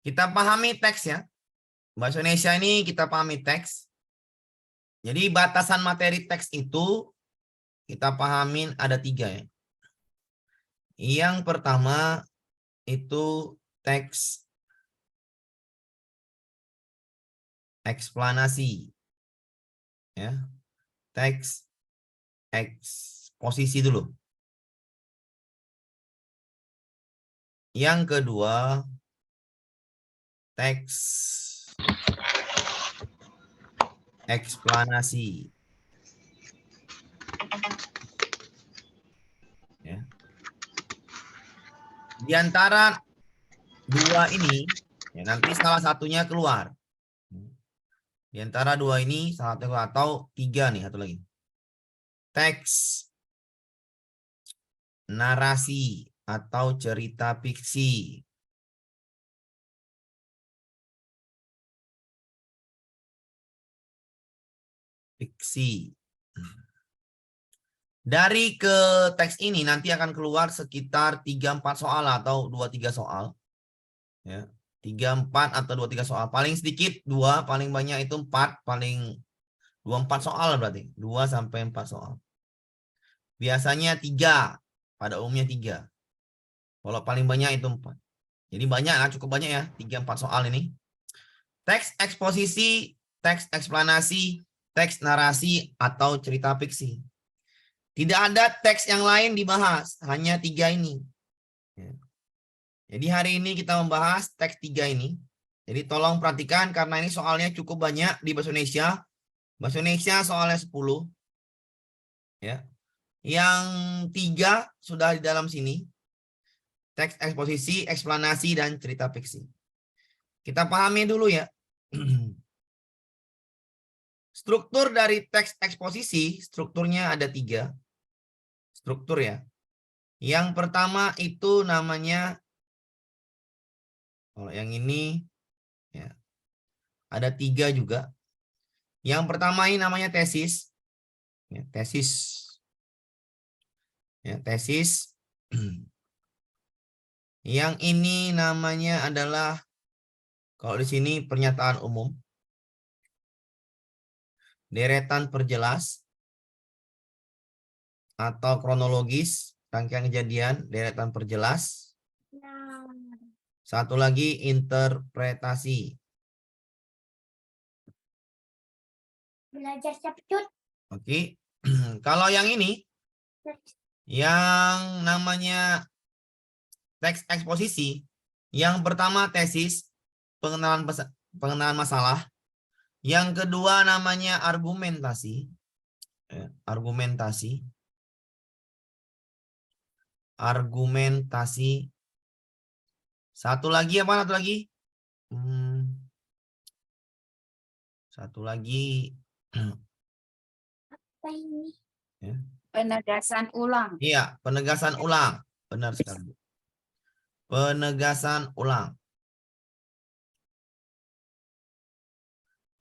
Kita pahami teks ya. Bahasa Indonesia ini kita pahami teks. Jadi batasan materi teks itu kita pahamin ada 3 ya. Yang pertama itu teks eksplanasi. Ya. Teks eksposisi dulu. Yang kedua teks eksplanasi. Ya. Di antara 2 ini, ya nanti salah satunya keluar. Di antara 2 ini salah satu atau 3 nih, satu lagi. Teks narasi atau cerita fiksi. Fiksi. Dari ke teks ini nanti akan keluar sekitar 3-4 soal atau 2-3 soal. Ya. 3-4 atau 2-3 soal. Paling sedikit 2, paling banyak itu 4, paling 2-4 soal berarti. 2-4 soal. Biasanya 3, pada umumnya 3. Kalau paling banyak itu 4. Jadi banyak lah, cukup banyak ya, 3-4 soal ini. Teks eksposisi, teks eksplanasi, teks narasi atau cerita fiksi. Tidak ada teks yang lain dibahas, hanya 3 ini. Jadi hari ini kita membahas teks 3 ini. Jadi tolong perhatikan karena ini soalnya cukup banyak di bahasa Indonesia. Bahasa Indonesia soalnya 10. Ya. Yang 3 sudah di dalam sini. Teks eksposisi, eksplanasi, dan cerita fiksi. Kita pahami dulu ya. Struktur dari teks eksposisi, strukturnya ada 3. Struktur ya. Yang pertama itu namanya, kalau yang ini ya, ada 3 juga. Yang pertama ini namanya tesis. Ya, tesis. Ya, tesis. Yang ini namanya adalah, kalau di sini pernyataan umum. Deretan perjelas. Atau kronologis, rangkaian kejadian, deretan perjelas. Satu lagi interpretasi. Belajar cepet. Oke. Kalau yang ini, yang namanya teks eksposisi, yang pertama tesis, pengenalan masalah. Yang kedua namanya argumentasi. Argumentasi. Argumentasi. Satu lagi apa? Satu lagi? Satu lagi. Apa ini? Ya. Penegasan ulang. Iya, penegasan ulang. Benar sekali. Penegasan ulang.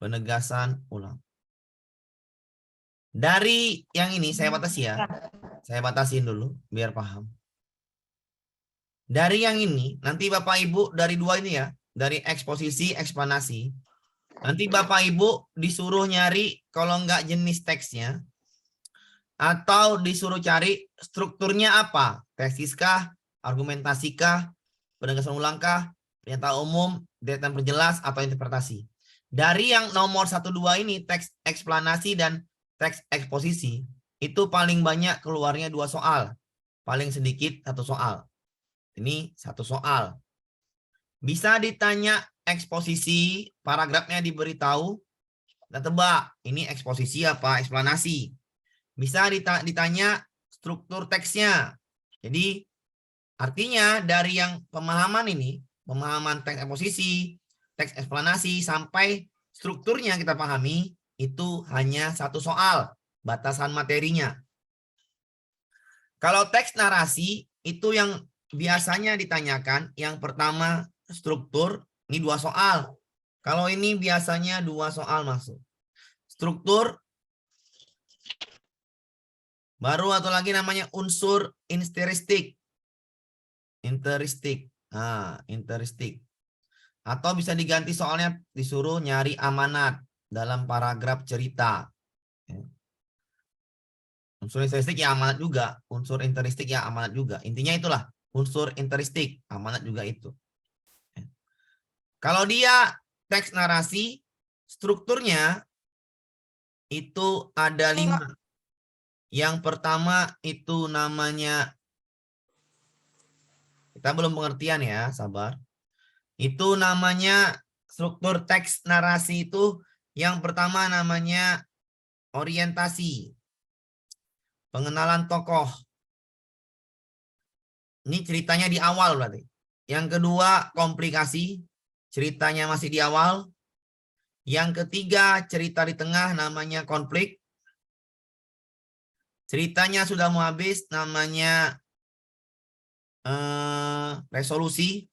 Penegasan ulang. Dari yang ini saya batasi ya. Saya batasin dulu biar paham. Dari yang ini, nanti Bapak Ibu dari 2 ini ya. Dari eksposisi, eksplanasi. Nanti Bapak Ibu disuruh nyari kalau enggak jenis teksnya. Atau disuruh cari strukturnya apa. Tesiskah, argumentasikah, penegasan ulangkah, pernyataan umum, deretan perjelas, atau interpretasi. Dari yang nomor 1-2 ini, teks eksplanasi dan teks eksposisi, itu paling banyak keluarnya 2 soal. Paling sedikit 1 soal. Ini 1 soal. Bisa ditanya eksposisi, paragrafnya diberitahu, kita tebak, ini eksposisi apa, eksplanasi. Bisa ditanya struktur teksnya. Jadi, artinya dari yang pemahaman ini, pemahaman teks eksposisi, teks eksplanasi, sampai strukturnya kita pahami, itu hanya 1 soal, batasan materinya. Kalau teks narasi, itu yang biasanya ditanyakan, yang pertama struktur, ini 2 soal. Kalau ini biasanya 2 soal masuk. Struktur, baru atau lagi namanya unsur interistik. Interistik. Nah, interistik. Atau bisa diganti soalnya disuruh nyari amanat dalam paragraf cerita. Ya. Unsur interistik ya amanat juga. Unsur interistik ya amanat juga. Intinya itulah. Unsur interistik, amanat juga itu. Ya. Kalau dia teks narasi, strukturnya itu ada 5. Yang pertama itu namanya, kita belum pengertian ya, sabar. Itu namanya struktur teks narasi itu yang pertama namanya orientasi. Pengenalan tokoh. Ini ceritanya di awal berarti. Yang kedua komplikasi. Ceritanya masih di awal. Yang ketiga cerita di tengah namanya konflik. Ceritanya sudah mau habis namanya resolusi.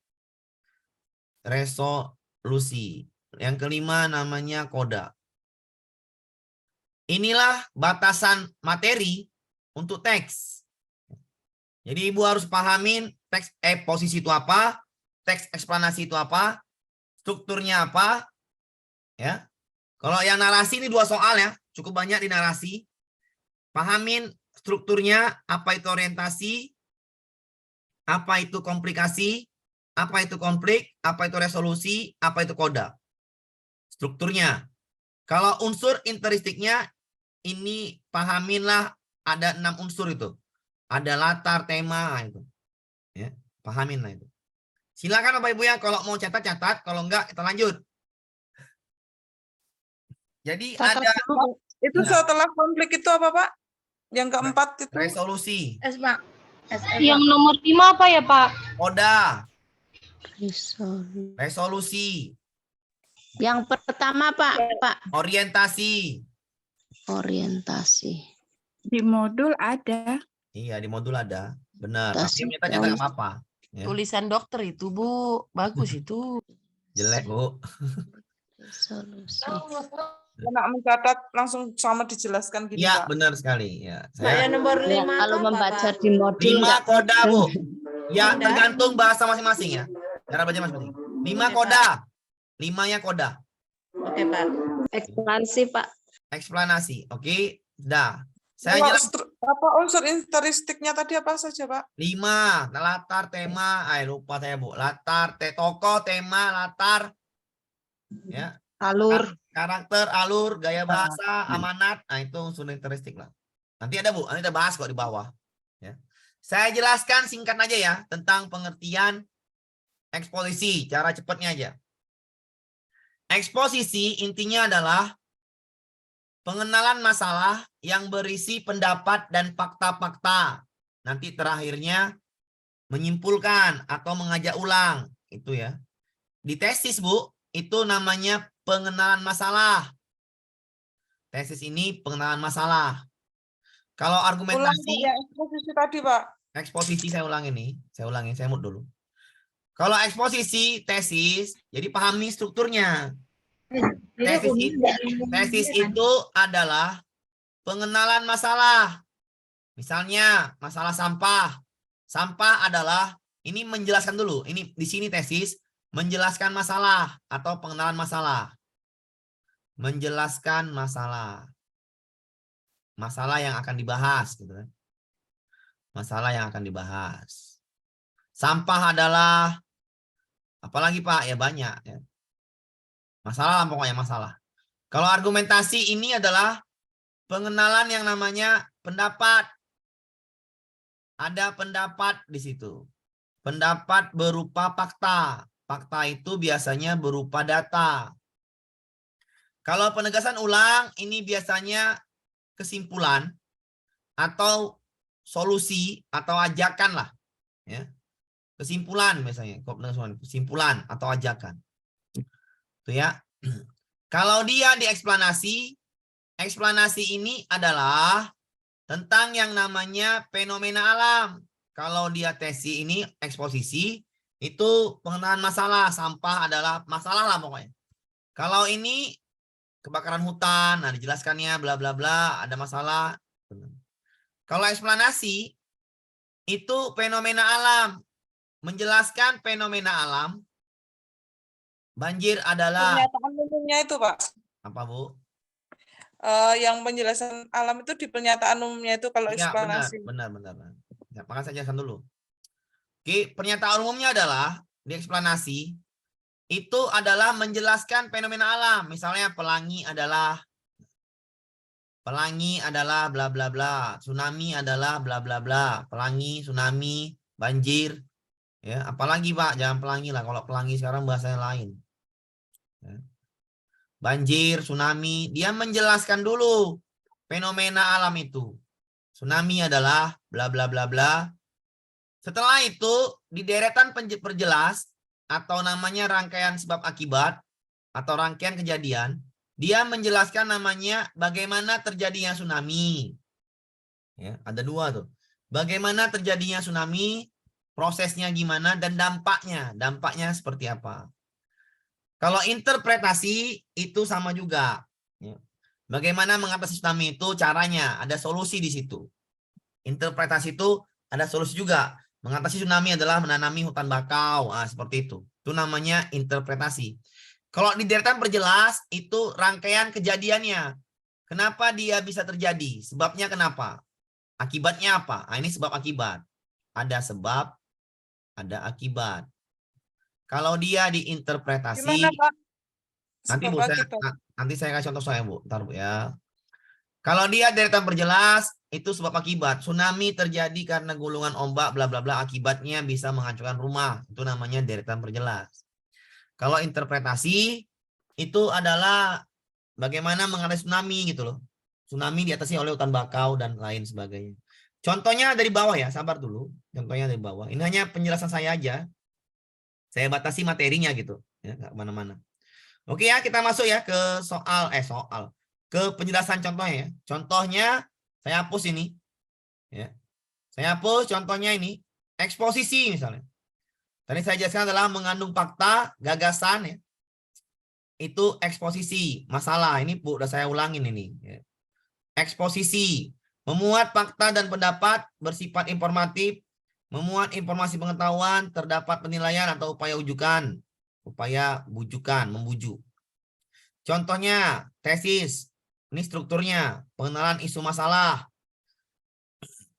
Resolusi. Yang kelima namanya koda. Inilah batasan materi untuk teks. Jadi ibu harus pahamin teks posisi itu apa, teks eksplanasi itu apa, strukturnya apa, ya. Kalau yang narasi ini 2 soal ya, cukup banyak di narasi. Pahamin strukturnya, apa itu orientasi, apa itu komplikasi, apa itu konflik, apa itu resolusi, apa itu koda. Strukturnya. Kalau unsur interistiknya, ini pahaminlah ada 6 unsur itu. Ada latar, tema, itu. Ya, pahamin lah itu. Silakan Bapak Ibu ya, kalau mau catat-catat, kalau enggak kita lanjut. Jadi Catat ada dulu. Itu Ya. setelah konflik itu apa, Pak? Yang keempat itu? resolusi, Pak. Yang nomor 5 apa ya, Pak? koda, Resolusi. resolusi, Yang pertama Pak, orientasi. orientasi. Di modul ada. Iya, di modul ada. Benar. Tas- Tapi nyata nggak apa-apa. Ya. Tulisan dokter itu, Bu. Bagus itu. Jelek, Bu. Resolusi. Anak mencatat langsung sama dijelaskan gini, Iya, Pak. benar sekali. Ya, Mbak, yang saya nomor Ya, 5 kalau membaca di modul 5 enggak koda, Bu. Ya, Koda. tergantung bahasa masing-masing ya. Cara baca masing-masing. 5 Oke, koda. 5-nya koda. Oke, Pak. ekspansi Pak. Eksplanasi. Oke, dah. Saya Kalau jelas apa unsur interistiknya tadi apa saja, Pak? 5. Latar, tema. Lupa saya, Bu. Latar, tokoh, tema, latar. Ya. Alur. Karakter, alur, gaya bahasa, amanat. Nah, itu unsur interistik lah. Nanti ada, Bu. Nanti kita bahas kok di bawah. Ya. Saya jelaskan singkat aja ya tentang pengertian eksposisi. Cara cepatnya aja. Eksposisi intinya adalah pengenalan masalah yang berisi pendapat dan fakta-fakta. Nanti terakhirnya menyimpulkan atau mengajak ulang. Itu ya. Di tesis, Bu, itu namanya pengenalan masalah. Tesis ini pengenalan masalah. Kalau Ulang argumentasi, yang eksposisi tadi, Pak. eksposisi saya ulang ini. Saya ulangi, saya mut dulu. Kalau eksposisi, tesis, jadi pahami strukturnya. Tesis itu adalah pengenalan masalah. Misalnya masalah sampah. Sampah adalah ini menjelaskan dulu. Ini di sini tesis menjelaskan masalah atau pengenalan masalah. Menjelaskan masalah. Masalah yang akan dibahas gitu kan. Masalah yang akan dibahas. Sampah adalah apalagi Pak? Ya banyak ya. Masalah lah pokoknya masalah. Kalau argumentasi ini adalah pengenalan yang namanya pendapat. Ada pendapat di situ. Pendapat berupa fakta. Fakta itu biasanya berupa data. Kalau penegasan ulang ini biasanya kesimpulan atau solusi atau ajakan lah. Ya. Kesimpulan biasanya. Kesimpulan atau ajakan. Itu ya. Kalau dia di eksplanasi, eksplanasi ini adalah tentang yang namanya fenomena alam. Kalau dia tesis ini eksposisi, itu pengenalan masalah. Sampah adalah masalah lah pokoknya. Kalau ini kebakaran hutan, nah dijelaskannya bla bla bla, ada masalah. Kalau eksplanasi itu fenomena alam, menjelaskan fenomena alam Banjir adalah Pernyataan umumnya itu, Pak. apa, Bu? Yang penjelasan alam itu di pernyataan umumnya itu kalau Iya, benar, eksplanasi. benar. Ya, maka saya jelaskan dulu. Oke, pernyataan umumnya adalah di eksplanasi itu adalah menjelaskan fenomena alam. Misalnya pelangi adalah bla bla bla, tsunami adalah bla bla bla, pelangi, tsunami, banjir, ya. Apalagi Pak, jangan pelangi lah. Kalau pelangi sekarang bahasanya lain. Ya. Banjir, tsunami, dia menjelaskan dulu fenomena alam itu. Tsunami adalah bla bla bla bla. Setelah itu di deretan perjelas atau namanya rangkaian sebab akibat atau rangkaian kejadian, dia menjelaskan namanya bagaimana terjadinya tsunami. Ya, ada dua tuh. Bagaimana terjadinya tsunami, prosesnya gimana, dan dampaknya. Dampaknya seperti apa. Kalau interpretasi itu sama juga. Ya. Bagaimana mengatasi tsunami itu caranya, ada solusi di situ. Interpretasi itu ada solusi juga. Mengatasi tsunami adalah menanami hutan bakau, seperti itu. Itu namanya interpretasi. Kalau di deretan perjelas itu rangkaian kejadiannya. Kenapa dia bisa terjadi? Sebabnya kenapa? Akibatnya apa? Ini sebab akibat. Ada sebab, ada akibat. Kalau dia diinterpretasi, Gimana, Pak? nanti Bu, Sebab nanti saya kasih contoh saya, Bu. Ntar, Bu, ya. Kalau dia deretan perjelas, itu sebab akibat. Tsunami terjadi karena gulungan ombak, bla bla bla. Akibatnya bisa menghancurkan rumah. Itu namanya deretan perjelas. Kalau interpretasi, itu adalah bagaimana mengatasi tsunami gitu loh. Tsunami diatasi oleh hutan bakau dan lain sebagainya. Contohnya dari bawah ya, sabar dulu. Contohnya dari bawah. Ini hanya penjelasan saya aja. Saya batasi materinya gitu, ya, nggak kemana-mana. Oke ya, kita masuk ya ke soal, ke penjelasan contohnya ya. Contohnya saya hapus ini, ya. Saya hapus contohnya ini, eksposisi misalnya. Tadi saya jelaskan adalah mengandung fakta, gagasan ya. Itu eksposisi, masalah. Ini Bu, udah saya ulangin ini. Ya. Eksposisi, memuat fakta dan pendapat bersifat informatif, memuat informasi pengetahuan, terdapat penilaian atau upaya bujukan, membujuk. Contohnya, tesis. Ini strukturnya, pengenalan isu masalah,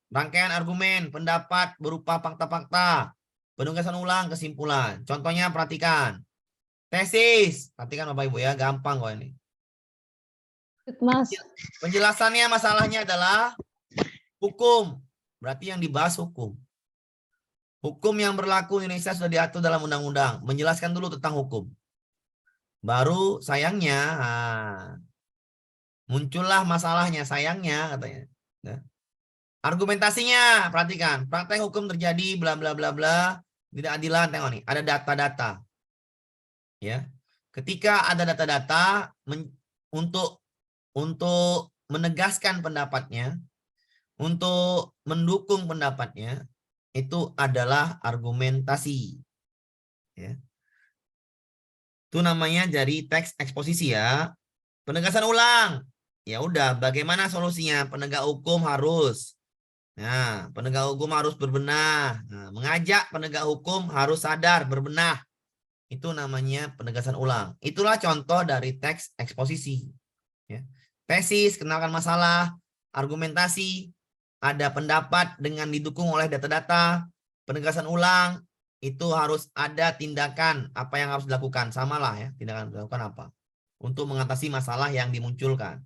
rangkaian argumen, pendapat berupa fakta-fakta, penugasan ulang, kesimpulan. Contohnya perhatikan. Tesis, perhatikan Bapak Ibu ya, gampang kok ini. Mas. Penjelasannya masalahnya adalah hukum. Berarti yang dibahas hukum. Hukum yang berlaku di Indonesia sudah diatur dalam undang-undang. Menjelaskan dulu tentang hukum. Baru sayangnya, muncullah masalahnya, sayangnya katanya. Argumentasinya, perhatikan. Praktek hukum terjadi, bla bla bla bla. Tidak adilan, tengok nih. Ada data-data. Ya, ketika ada data-data untuk menegaskan pendapatnya, untuk mendukung pendapatnya, itu adalah argumentasi. Ya. Itu namanya dari teks eksposisi ya. Penegasan ulang. Ya udah, bagaimana solusinya? Penegak hukum harus. Nah, penegak hukum harus berbenah. Nah, mengajak penegak hukum harus sadar, berbenah. Itu namanya penegasan ulang. Itulah contoh dari teks eksposisi. Ya. Tesis, kenalkan masalah, argumentasi, ada pendapat dengan didukung oleh data-data, penegasan ulang, itu harus ada tindakan apa yang harus dilakukan. Samalah ya, tindakan dilakukan apa? Untuk mengatasi masalah yang dimunculkan.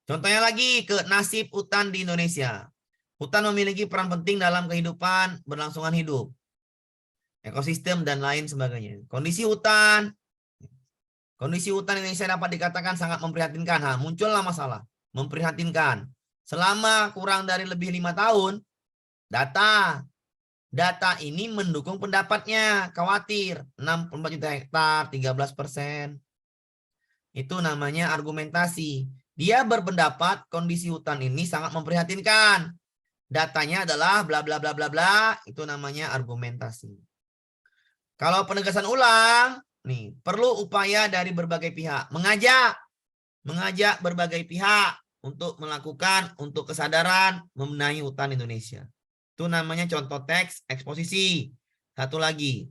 Contohnya lagi ke nasib hutan di Indonesia. Hutan memiliki peran penting dalam kehidupan berlangsungan hidup, ekosistem dan lain sebagainya. Kondisi hutan Indonesia dapat dikatakan sangat memprihatinkan. Muncullah masalah, memprihatinkan. Selama kurang dari lebih 5 tahun, data ini mendukung pendapatnya. Khawatir, 64 juta hektar, 13%. Itu namanya argumentasi. Dia berpendapat kondisi hutan ini sangat memprihatinkan. Datanya adalah bla bla bla bla bla. Itu namanya argumentasi. Kalau penegasan ulang, nih perlu upaya dari berbagai pihak. Mengajak berbagai pihak untuk melakukan, untuk kesadaran membenahi hutan Indonesia. Itu namanya contoh teks eksposisi. Satu lagi.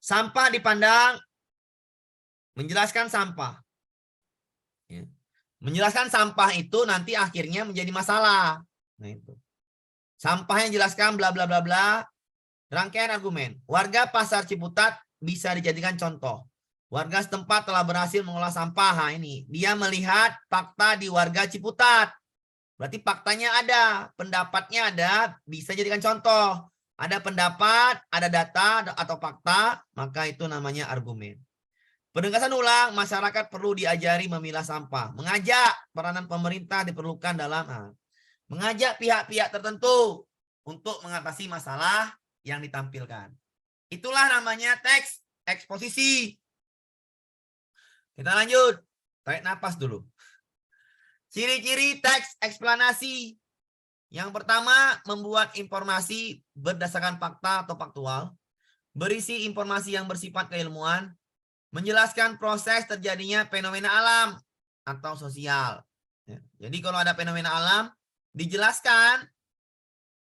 Sampah dipandang menjelaskan sampah. Ya. Menjelaskan sampah itu nanti akhirnya menjadi masalah. Nah itu. Sampah yang jelaskan bla bla bla bla. Rangkaian argumen. Warga Pasar Ciputat bisa dijadikan contoh. Warga setempat telah berhasil mengolah sampah. Nah, ini dia melihat fakta di warga Ciputat. Berarti faktanya ada, pendapatnya ada, bisa jadikan contoh. Ada pendapat, ada data atau fakta, maka itu namanya argumen. Penegasan ulang, masyarakat perlu diajari memilah sampah. Mengajak peranan pemerintah diperlukan dalam mengajak pihak-pihak tertentu untuk mengatasi masalah yang ditampilkan. Itulah namanya teks eksposisi. Kita lanjut. Tarik napas dulu. Ciri-ciri teks eksplanasi. Yang pertama, membuat informasi berdasarkan fakta atau faktual. Berisi informasi yang bersifat keilmuan. Menjelaskan proses terjadinya fenomena alam atau sosial. Jadi kalau ada fenomena alam, dijelaskan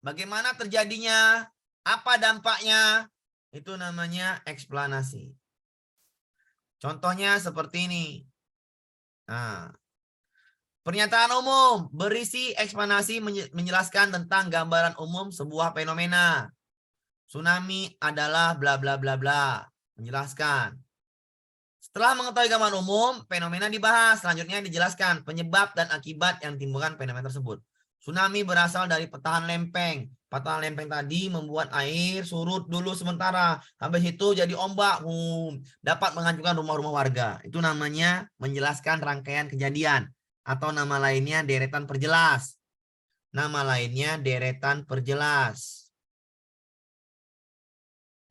bagaimana terjadinya, apa dampaknya, itu namanya eksplanasi. Contohnya seperti ini. Nah, pernyataan umum berisi eksplanasi menjelaskan tentang gambaran umum sebuah fenomena. Tsunami adalah bla bla bla bla. Menjelaskan. Setelah mengetahui gambaran umum, fenomena dibahas. Selanjutnya dijelaskan penyebab dan akibat yang timbulkan fenomena tersebut. Tsunami berasal dari patahan lempeng. Patahan lempeng tadi membuat air surut dulu sementara. Habis itu jadi ombak. Dapat menghancurkan rumah-rumah warga. Itu namanya menjelaskan rangkaian kejadian. Atau nama lainnya deretan perjelas. Nama lainnya deretan perjelas.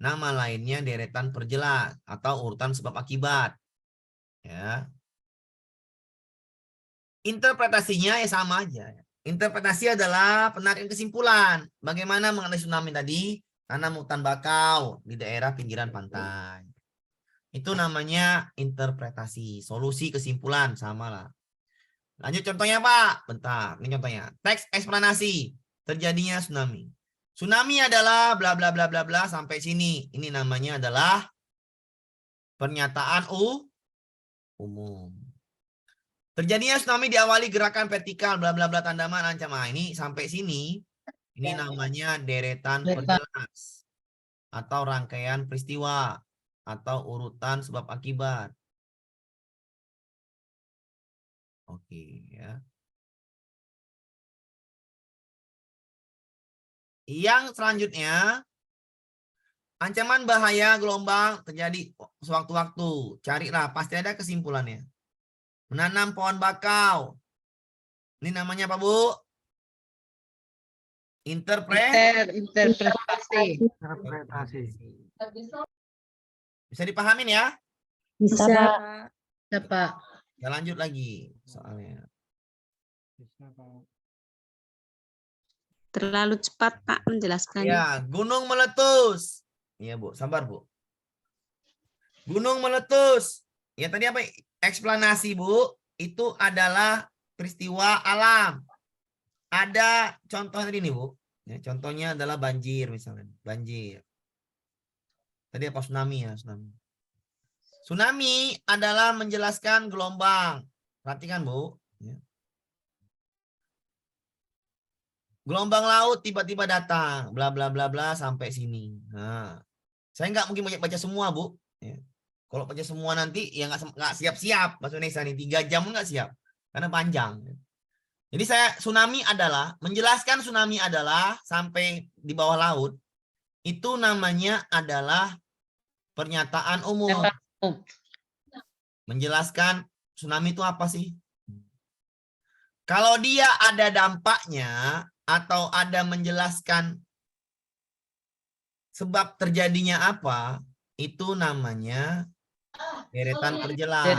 Nama lainnya deretan perjelas. Atau urutan sebab akibat. Ya. Interpretasinya ya sama aja. Interpretasi adalah penarikan kesimpulan. Bagaimana mengenai tsunami tadi? Tanam hutan bakau di daerah pinggiran pantai. Itu namanya interpretasi. Solusi kesimpulan sama lah. Lanjut contohnya Pak. Bentar, ini contohnya. Teks eksplanasi. Terjadinya tsunami. Tsunami adalah bla bla bla bla bla sampai sini. Ini namanya adalah pernyataan umum. Terjadinya tsunami diawali gerakan vertikal bla bla bla tandaman ancaman. Ini sampai sini. Ini namanya deretan perjelas atau rangkaian peristiwa atau urutan sebab akibat. Oke, ya. Yang selanjutnya, ancaman bahaya gelombang terjadi sewaktu-waktu. Carilah, pasti ada kesimpulannya. Menanam pohon bakau. Ini namanya apa, Bu? Interpretasi. Bisa dipahamin ya? Bisa, Bisa. Pak. Ya, Pak. Ya lanjut lagi soalnya. Terlalu cepat, Pak, menjelaskannya. Ya, gunung meletus. Iya, Bu. Sabar, Bu. Gunung meletus. Ya, tadi apa? Eksplanasi, Bu. Itu adalah peristiwa alam. Ada contoh tadi nih, Bu. Ya, contohnya adalah banjir misalnya. Banjir. Tadi apa? Tsunami ya, tsunami. Tsunami adalah menjelaskan gelombang. Perhatikan, Bu. Ya. Gelombang laut tiba-tiba datang, bla bla bla bla sampai sini. Nah, saya nggak mungkin baca semua, Bu. Ya. Kalau baca semua nanti ya nggak siap-siap bahasa Indonesia nih 3 jam nggak siap karena panjang. Jadi tsunami adalah menjelaskan tsunami adalah sampai di bawah laut itu namanya adalah pernyataan umum. Menjelaskan tsunami itu apa sih? Kalau dia ada dampaknya atau ada menjelaskan sebab terjadinya apa, itu namanya deretan perjelas.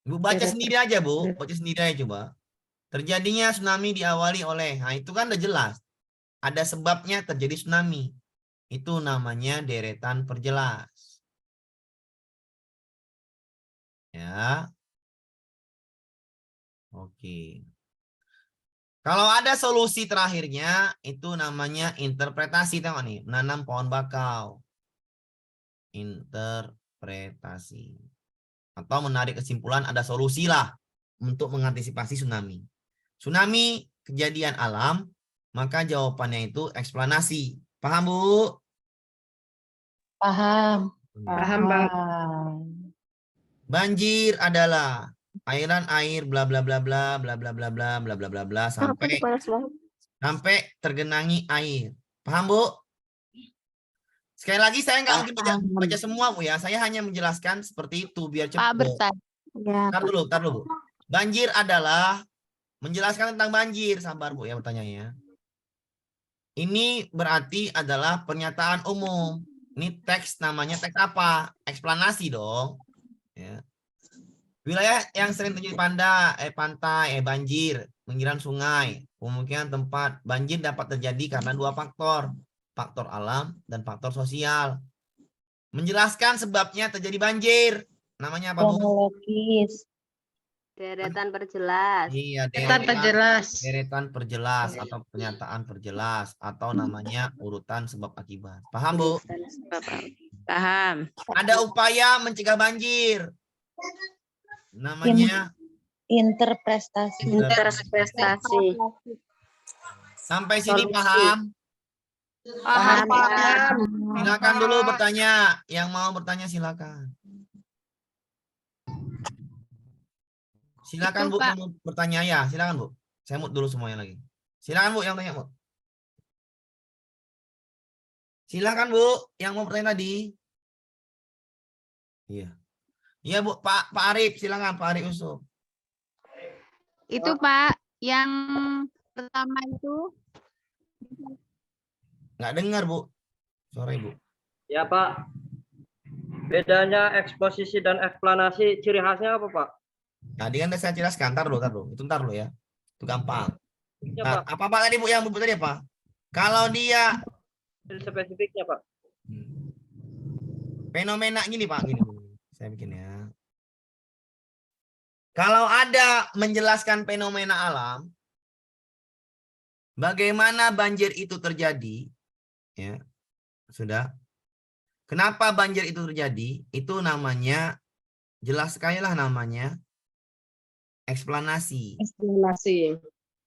Bu baca sendiri aja, Bu. Baca sendiri aja coba. Terjadinya tsunami diawali oleh, nah itu kan udah jelas. Ada sebabnya terjadi tsunami. Itu namanya deretan perjelas. Ya. Oke. Kalau ada solusi terakhirnya, itu namanya interpretasi. Tengok nih, menanam pohon bakau. interpretasi. Atau menarik kesimpulan ada solusi lah untuk mengantisipasi tsunami. Tsunami kejadian alam, maka jawabannya itu eksplanasi. Paham, Bu? Paham. Paham, Bang. Banjir adalah airan air bla bla bla bla bla bla bla bla bla bla bla bla sampai tergenangi air. Paham, Bu? Sekali lagi saya nggak mungkin baca semua, Bu ya. Saya hanya menjelaskan seperti itu biar Pak cepat. bertanya. Tar dulu, Bu. Banjir adalah menjelaskan tentang banjir. Sabar, Bu ya bertanyanya. Ini berarti adalah pernyataan umum. Ini teks namanya teks apa? Eksplanasi dong. Ya. Wilayah yang sering terjadi pantai, banjir, pinggiran sungai, kemungkinan tempat banjir dapat terjadi karena dua faktor. Faktor alam dan faktor sosial. Menjelaskan sebabnya terjadi banjir. Namanya apa, Bu? Kronologis. Deretan perjelas. Iya, deretan perjelas atau pernyataan perjelas atau namanya urutan sebab akibat. Paham, Bu? Paham. Ada upaya mencegah banjir. Namanya Interpretasi. Interpretasi. sampai sini Solusi. paham? Paham. Silakan dulu bertanya. Yang mau bertanya silakan. Silakan, Itu, Bu, Pak. yang mau bertanya ya. Silakan, Bu. Saya mute dulu semuanya lagi. Silakan, Bu, yang tanya, Bu. Silakan, Bu, yang mau bertanya tadi. Iya. Iya, Bu. Pak Arif, silakan Pak Arif Yusuf. Itu Pak, yang pertama itu Nggak dengar, Bu. Sorry, Bu. Ya, Pak. Bedanya eksposisi dan eksplanasi, ciri khasnya apa, Pak? Tadi kan saya jelaskan. Ntar dulu. Itu ntar dulu ya. Itu gampang. Ya, Nah, Pak. apa tadi, Bu, yang Bu tadi apa? Kalau dia Spesifiknya, Pak. fenomena gini, Pak, gini. Saya bikin ya. Kalau ada menjelaskan fenomena alam, bagaimana banjir itu terjadi, ya, sudah. Kenapa banjir itu terjadi? Itu namanya, jelas sekali lah namanya, eksplanasi. Eksplanasi.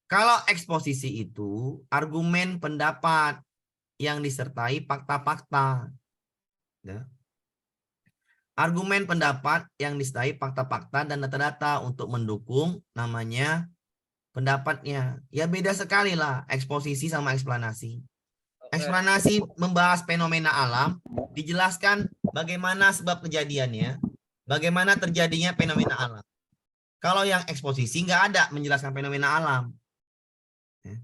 Kalau eksposisi itu argumen pendapat yang disertai fakta-fakta. Ya. Argumen pendapat yang disertai fakta-fakta dan data-data untuk mendukung namanya pendapatnya. Ya beda sekali lah eksposisi sama eksplanasi. Eksplanasi membahas fenomena alam, dijelaskan bagaimana sebab kejadiannya, bagaimana terjadinya fenomena alam. Kalau yang eksposisi nggak ada menjelaskan fenomena alam. Ya.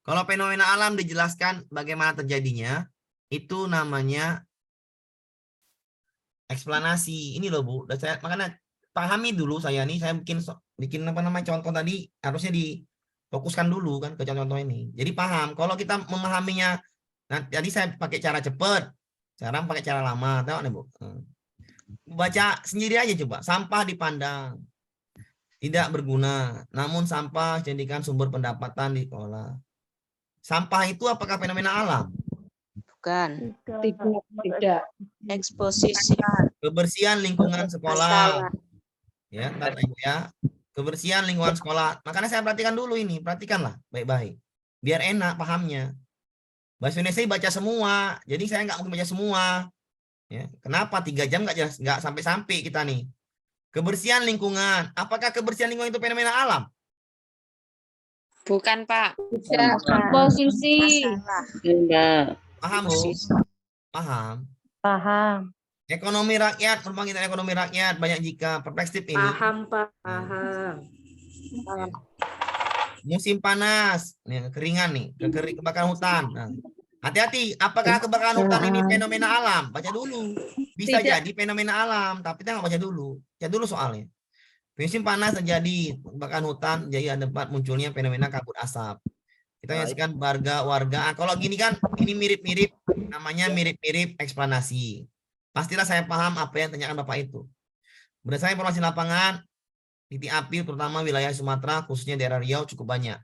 Kalau fenomena alam dijelaskan bagaimana terjadinya, itu namanya eksplanasi. Ini loh, Bu. Saya makanya pahami dulu saya bikin apa namanya contoh tadi harusnya difokuskan dulu kan ke contoh ini. Jadi paham. Kalau kita memahaminya, nah tadi saya pakai cara cepat, sekarang pakai cara lama. Tahu nih, Bu? Baca sendiri aja coba. Sampah dipandang tidak berguna, namun sampah jadikan sumber pendapatan dikelola. Sampah itu apakah fenomena alam? Bukan. Tidak. Eksposisi. Kebersihan lingkungan sekolah. Masalah. Ya, ntar ya. Kebersihan lingkungan sekolah. Makanya saya perhatikan dulu ini, perhatikanlah baik-baik. Biar enak pahamnya. Bahasa Indonesia baca semua, jadi saya nggak mungkin baca semua. Ya, kenapa 3 jam nggak sampai-sampai kita nih? Kebersihan lingkungan. Apakah kebersihan lingkungan itu fenomena alam? Bukan, Pak. posisi. Masalah. Paham, Bu? Paham. Paham. Ekonomi rakyat, pembangkitan ekonomi rakyat banyak jika perspektif ini. Paham, Pak. Paham. Musim panas, nih, kekeringan nih, kebakaran hutan. Nah, hati-hati, apakah kebakaran hutan ini fenomena alam? Baca dulu. Bisa Tidak. jadi fenomena alam, tapi kita nggak baca dulu. Baca dulu soalnya. Musim panas terjadi kebakaran hutan, jadi ada tempat munculnya fenomena kabut asap. Kita menyaksikan warga. Kalau gini kan, ini mirip-mirip, namanya mirip-mirip eksplanasi. Pastilah saya paham apa yang tanyakan Bapak itu. Berdasarkan informasi lapangan, titik api terutama wilayah Sumatera, khususnya daerah Riau cukup banyak.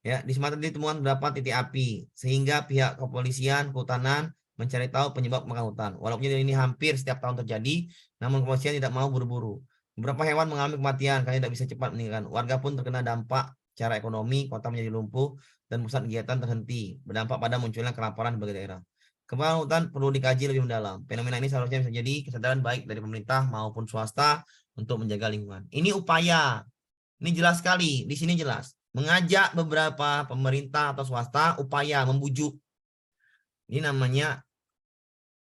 Ya, di Sumatera ditemukan beberapa titik api, sehingga pihak kepolisian, kehutanan mencari tahu penyebab kebakaran hutan. Walaupun ini hampir setiap tahun terjadi, namun kepolisian tidak mau buru-buru. Beberapa hewan mengalami kematian karena tidak bisa cepat meninggalkan. Warga pun terkena dampak secara ekonomi, kota menjadi lumpuh, dan pusat kegiatan terhenti. Berdampak pada munculnya kelaparan di berbagai daerah. Kebakaran hutan perlu dikaji lebih mendalam. Fenomena ini seharusnya bisa jadi kesadaran baik dari pemerintah maupun swasta untuk menjaga lingkungan. Ini upaya. Ini jelas sekali. Di sini jelas. Mengajak beberapa pemerintah atau swasta upaya membujuk. Ini namanya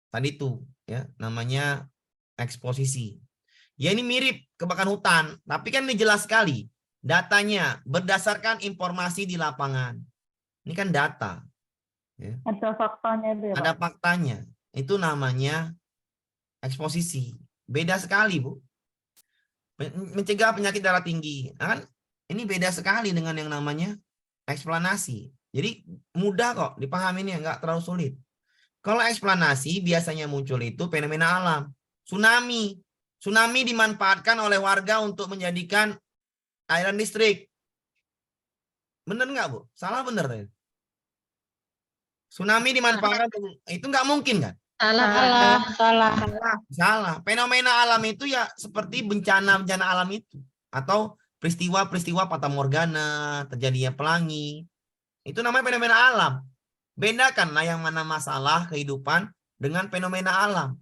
tadi itu ya, namanya eksposisi. Ya ini mirip kebakaran hutan, tapi kan ini jelas sekali datanya berdasarkan informasi di lapangan. Ini kan data. Ya. Ada faktanya itu ya, Ada faktanya. Itu namanya eksposisi. Beda sekali, Bu. Mencegah penyakit darah tinggi. Nah, kan ini beda sekali dengan yang namanya eksplanasi. Jadi mudah kok dipahaminya, nggak terlalu sulit. Kalau eksplanasi biasanya muncul itu fenomena alam. Tsunami. Tsunami dimanfaatkan oleh warga untuk menjadikan aliran listrik. Bener nggak, Bu? Salah bener ya? Tsunami dimanfaatkan, itu nggak mungkin kan? Salah. Fenomena alam itu ya seperti bencana-bencana alam itu. Atau peristiwa-peristiwa fata morgana, terjadinya pelangi. Itu namanya fenomena alam. Bedakanlah yang mana masalah kehidupan dengan fenomena alam.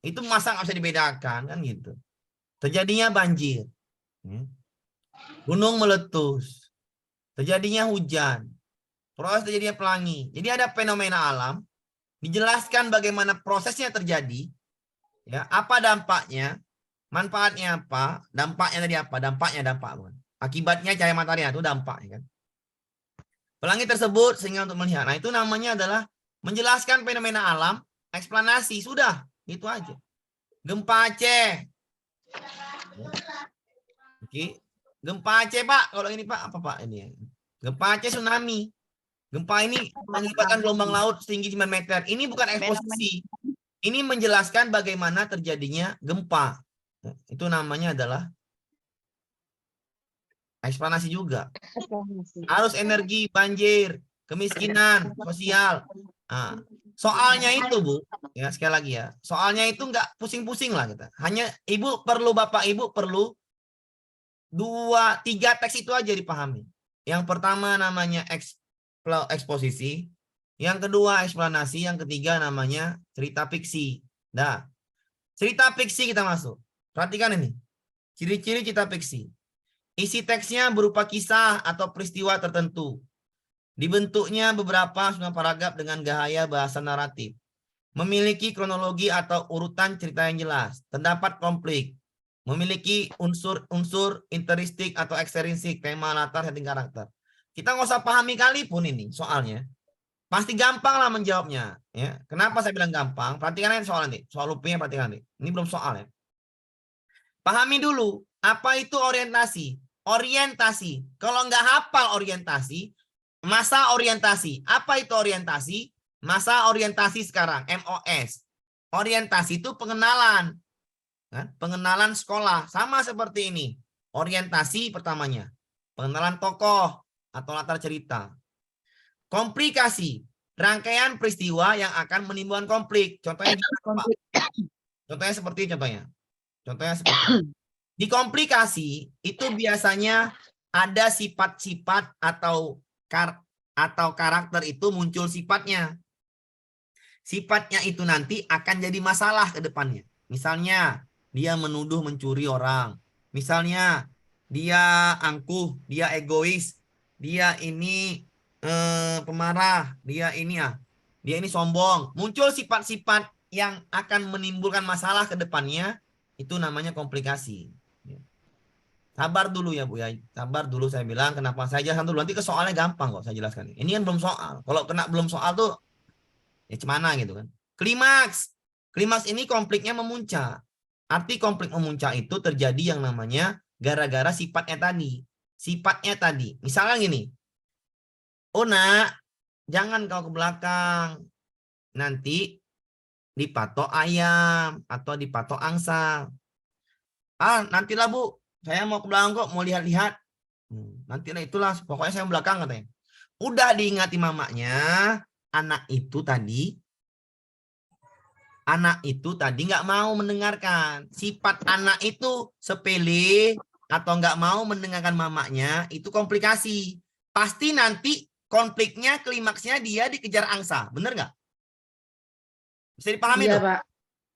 Itu masa nggak bisa dibedakan kan gitu. Terjadinya banjir. Gunung meletus. Terjadinya hujan. Proses terjadinya pelangi. Jadi ada fenomena alam. Dijelaskan bagaimana prosesnya terjadi. Ya, apa dampaknya. Manfaatnya apa. Dampaknya tadi apa. Dampaknya dampak. Akibatnya cahaya matahari itu dampaknya kan. Pelangi tersebut sehingga untuk melihat. Nah itu namanya adalah menjelaskan fenomena alam, eksplanasi. Sudah, itu aja. Gempa Aceh. Oke. Gempa Aceh Pak, kalau ini Pak, apa Pak ini? Gempa Aceh tsunami. Gempa ini mengakibatkan gelombang laut setinggi 9 meter. Ini bukan eksposisi. Ini menjelaskan bagaimana terjadinya gempa. Itu namanya adalah eksplanasi juga. Arus energi, banjir, kemiskinan, sosial. Nah, soalnya itu Bu, ya sekali lagi ya. Soalnya itu nggak pusing-pusing lah kita. Hanya Ibu perlu, Bapak Ibu perlu 2-3 teks itu aja dipahami. Yang pertama namanya eksposisi, yang kedua eksplanasi, yang ketiga namanya cerita fiksi. Nah, cerita fiksi kita masuk. Perhatikan ini. Ciri-ciri cerita fiksi. Isi teksnya berupa kisah atau peristiwa tertentu. Dibentuknya beberapa paragraf dengan gaya bahasa naratif. Memiliki kronologi atau urutan cerita yang jelas. Terdapat konflik. Memiliki unsur interistik atau ekstrinsik, tema, latar, setting karakter. Kita nggak usah pahami kali pun ini soalnya. Pasti gampang lah menjawabnya. Ya. Kenapa saya bilang gampang? Perhatikan aja soal ini. Soal UP-nya perhatikan nih. Ini belum soal ya. Pahami dulu. Apa itu orientasi? Orientasi. Kalau nggak hafal orientasi, masa orientasi. Apa itu orientasi? Masa orientasi sekarang, MOS. Orientasi itu pengenalan. Pengenalan sekolah. Sama seperti ini. Orientasi pertamanya. Pengenalan tokoh atau latar cerita. Komplikasi. Rangkaian peristiwa yang akan menimbulkan konflik. Contohnya gimana, Pak? Contohnya seperti contohnya. Contohnya seperti di komplikasi itu biasanya ada sifat-sifat atau karakter itu muncul sifatnya. Sifatnya itu nanti akan jadi masalah ke depannya. Misalnya dia menuduh mencuri orang. Misalnya dia angkuh, dia egois, dia ini pemarah, dia ini sombong. Muncul sifat-sifat yang akan menimbulkan masalah ke depannya, itu namanya komplikasi. Sabar dulu ya Bu ya. Sabar dulu saya bilang, kenapa saya jelaskan dulu. Nanti ke soalnya gampang kok saya jelaskan. Ini kan belum soal. Kalau kena belum soal tuh ya gimana gitu kan. Klimaks. Klimaks ini konfliknya memuncak. Arti konflik memuncak itu terjadi yang namanya gara-gara sifatnya tadi. Sifatnya tadi. Misalnya gini. Oh nak, jangan kau ke belakang. Nanti dipatok ayam atau dipatok angsa. Nantilah Bu. Saya mau ke belakang kok, mau lihat-lihat. Nantilah itulah, pokoknya saya belakang katanya. Udah diingati mamanya, anak itu tadi nggak mau mendengarkan. Sifat anak itu sepele atau nggak mau mendengarkan mamanya, itu komplikasi. Pasti nanti konfliknya, klimaksnya dia dikejar angsa. Bener nggak? Bisa dipahami Iya, tuh? Pak.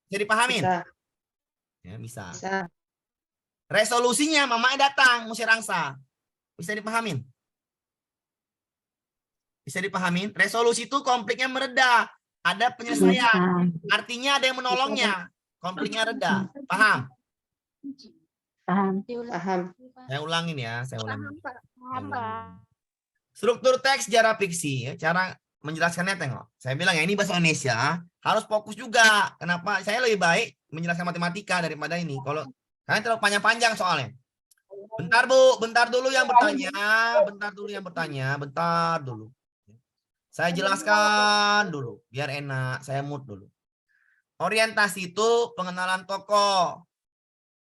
Bisa dipahamin? Bisa. Ya, bisa. Bisa. Resolusinya mamanya datang ngusir angsa. Bisa dipahamin? Bisa dipahamin? Resolusi itu konfliknya mereda. Ada penyelesaian. Artinya ada yang menolongnya. Konfliknya reda. Paham? Paham. Paham. Saya ulangin ya. Saya ulangin. Paham, Pak. Struktur teks sejarah fiksi. Ya. Cara menjelaskannya tengok. Saya bilang ya ini bahasa Indonesia. Harus fokus juga. Kenapa? Saya lebih baik menjelaskan matematika daripada ini. Kalau karena terlalu panjang-panjang soalnya. Bentar Bu. Bentar dulu yang bertanya. Bentar dulu. Saya jelaskan dulu, biar enak. Saya mood dulu. Orientasi itu pengenalan tokoh.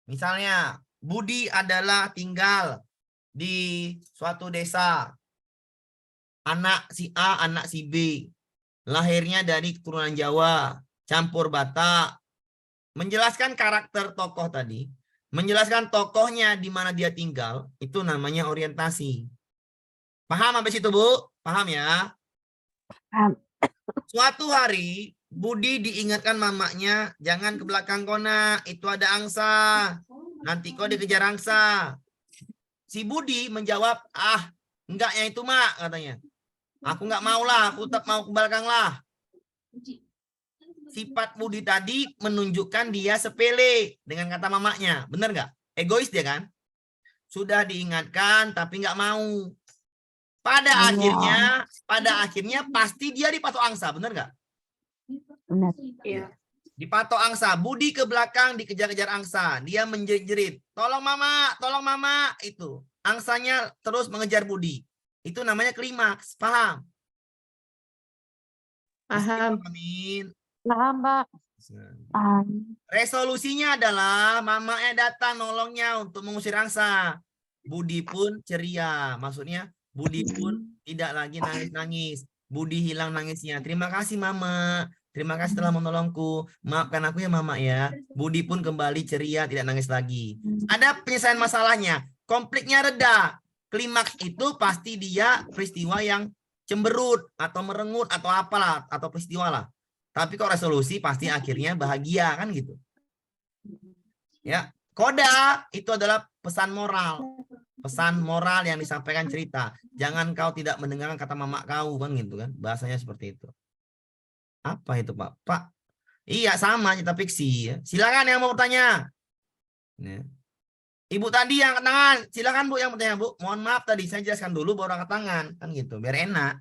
Misalnya, Budi adalah tinggal di suatu desa. Anak si A, anak si B. Lahirnya dari keturunan Jawa, campur Batak. Menjelaskan karakter tokoh tadi. Menjelaskan tokohnya di mana dia tinggal. Itu namanya orientasi. Paham sampai situ, Bu? Paham ya? Suatu hari Budi diingatkan mamanya, jangan ke belakang kona, itu ada angsa. Nanti kau dikejar angsa. Si Budi menjawab, enggak ya itu mak, katanya. Aku enggak mau lah, aku tetap mau ke belakang lah. Sifat Budi tadi menunjukkan dia sepele dengan kata mamanya. Benar nggak? Egois dia kan? Sudah diingatkan tapi nggak mau. Pada akhirnya pasti dia dipatok angsa, benar nggak? Benar. Iya. Dipatok angsa, Budi ke belakang dikejar-kejar angsa, dia menjerit-jerit, tolong mama, itu. Angsanya terus mengejar Budi. Itu namanya klimaks, paham? Paham. Amin. Paham, Pak. Paham. Resolusinya adalah mamanya datang nolongnya untuk mengusir angsa. Budi pun ceria, maksudnya Budi pun tidak lagi nangis-nangis. Budi hilang nangisnya. Terima kasih mama. Terima kasih telah menolongku. Maafkan aku ya mama ya. Budi pun kembali ceria, tidak nangis lagi. Ada penyelesaian masalahnya. Konfliknya reda. Klimaks itu pasti dia peristiwa yang cemberut atau merengut atau apalah atau peristiwa lah. Tapi kok resolusi pasti akhirnya bahagia kan gitu. Ya, koda itu adalah pesan moral. Pesan moral yang disampaikan cerita. Jangan kau tidak mendengarkan kata mama kau kan gitu kan. Bahasanya seperti itu. Apa itu Pak? Pak, iya sama cerita fiksi ya. Silakan yang mau bertanya. Ya. Ibu tadi yang angkat tangan. Silakan Bu yang bertanya Bu. Mohon maaf tadi saya jelaskan dulu baru angkat tangan kan gitu. Biar enak.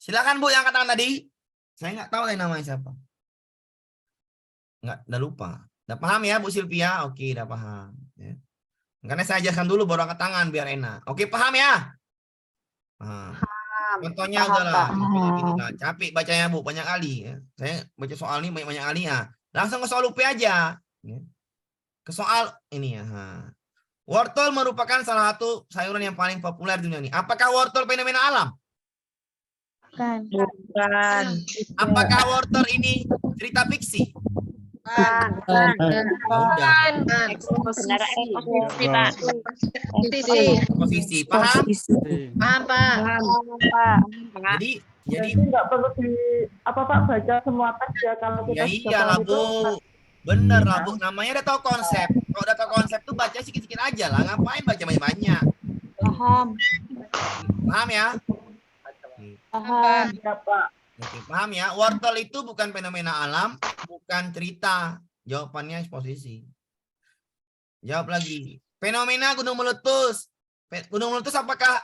Silakan Bu yang angkat tangan tadi. Saya nggak tahu tadi namanya siapa. Udah lupa. Udah paham ya Bu Silvia? Oke, udah paham. Ya. Karena saya jelaskan dulu baru angkat tangan biar enak. Oke, paham ya? Paham. Contohnya udahlah. Capek bacanya Bu, banyak kali. Ya. Saya baca soal ini banyak kali ya. Langsung ke soal UP aja. Ya. Ke soal ini ya. Wortel merupakan salah satu sayuran yang paling populer di dunia ini. Apakah wortel fenomena alam? Bukan. Apakah wortel ini cerita fiksi? Bukan. Udah. Eksposisi, Pak. Posisi. Paham? Paham, Pak. Jadi nggak perlu baca semua teks ya kalau kita ya iyalah Bu. Bener lah Bu. Namanya udah tahu konsep. Kalau udah tahu konsep tuh baca sikit-sikit aja lah. Ngapain baca banyak-banyak? Paham. Paham ya? Paham. ya Pak. Oke, paham ya? Wortel itu bukan fenomena alam, bukan cerita. Jawabannya eksposisi. Jawab lagi. Fenomena gunung meletus. Gunung meletus apakah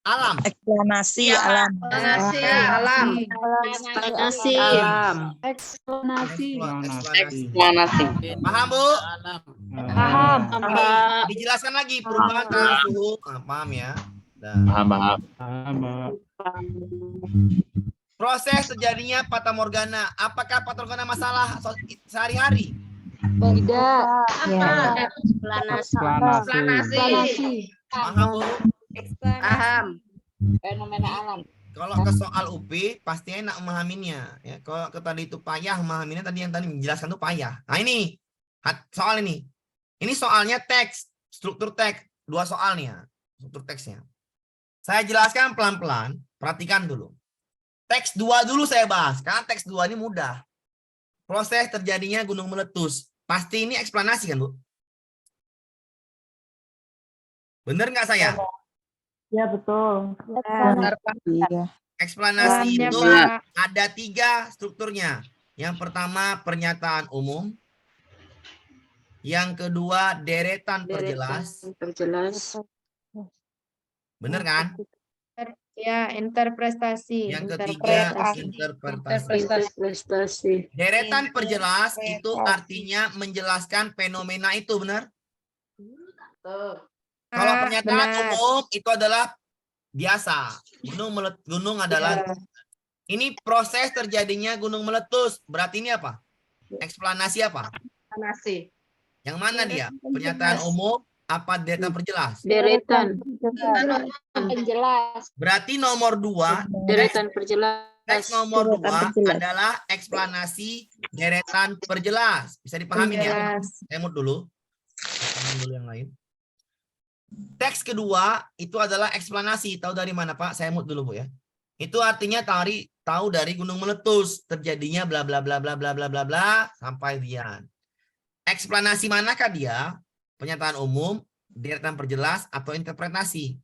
alam? Eksplanasi alam. Eksplanasi alam. Eksplanasi Alam. Eksplanasi. Eksplanasi. Paham Bu? Paham. Dijelaskan lagi perubahan suhu. Paham ya? Proses terjadinya fata morgana. Apakah fata morgana masalah sehari-hari? Tidak. Eksplanasi. Paham Bu? Paham. Fenomena alam. Kalau ke soal UP pasti enak memahaminya. Ya, kalau ke tadi itu payah memahaminya, tadi yang tadi menjelaskan itu payah. Nah ini soal ini. Ini soalnya teks, struktur teks, 2 soal nih ya, struktur teksnya. Saya jelaskan pelan-pelan, perhatikan dulu. Teks 2 dulu saya bahas, karena teks 2 ini mudah. Proses terjadinya gunung meletus. Pasti ini eksplanasi kan, Bu? Bener nggak saya? Ya, betul. Benar, Pak. Eksplanasi Benar, itu Pak. ada 3 strukturnya. Yang pertama pernyataan umum. Yang kedua deretan perjelas. Bener kan? Ya, interpretasi. Yang ketiga interpretasi. Deretan perjelas itu artinya menjelaskan fenomena itu, benar? Kalau pernyataan umum itu adalah biasa. Gunung adalah ini proses terjadinya gunung meletus. Berarti ini apa? Eksplanasi apa? Eksplanasi. Yang mana dia? Pernyataan umum apa deretan perjelas? Deretan. Penjelas. Berarti nomor 2, Deretan perjelas. teks nomor 2 adalah eksplanasi deretan perjelas. Bisa dipahami ya? Saya mute dulu. Dulu yang lain. Teks kedua itu adalah eksplanasi. Tahu dari mana, Pak? Saya mute dulu, Bu ya. Itu artinya tahu dari gunung meletus, terjadinya bla bla bla bla bla bla bla bla sampai dia. Eksplanasi manakah dia? Pernyataan umum, deretan perjelas atau interpretasi?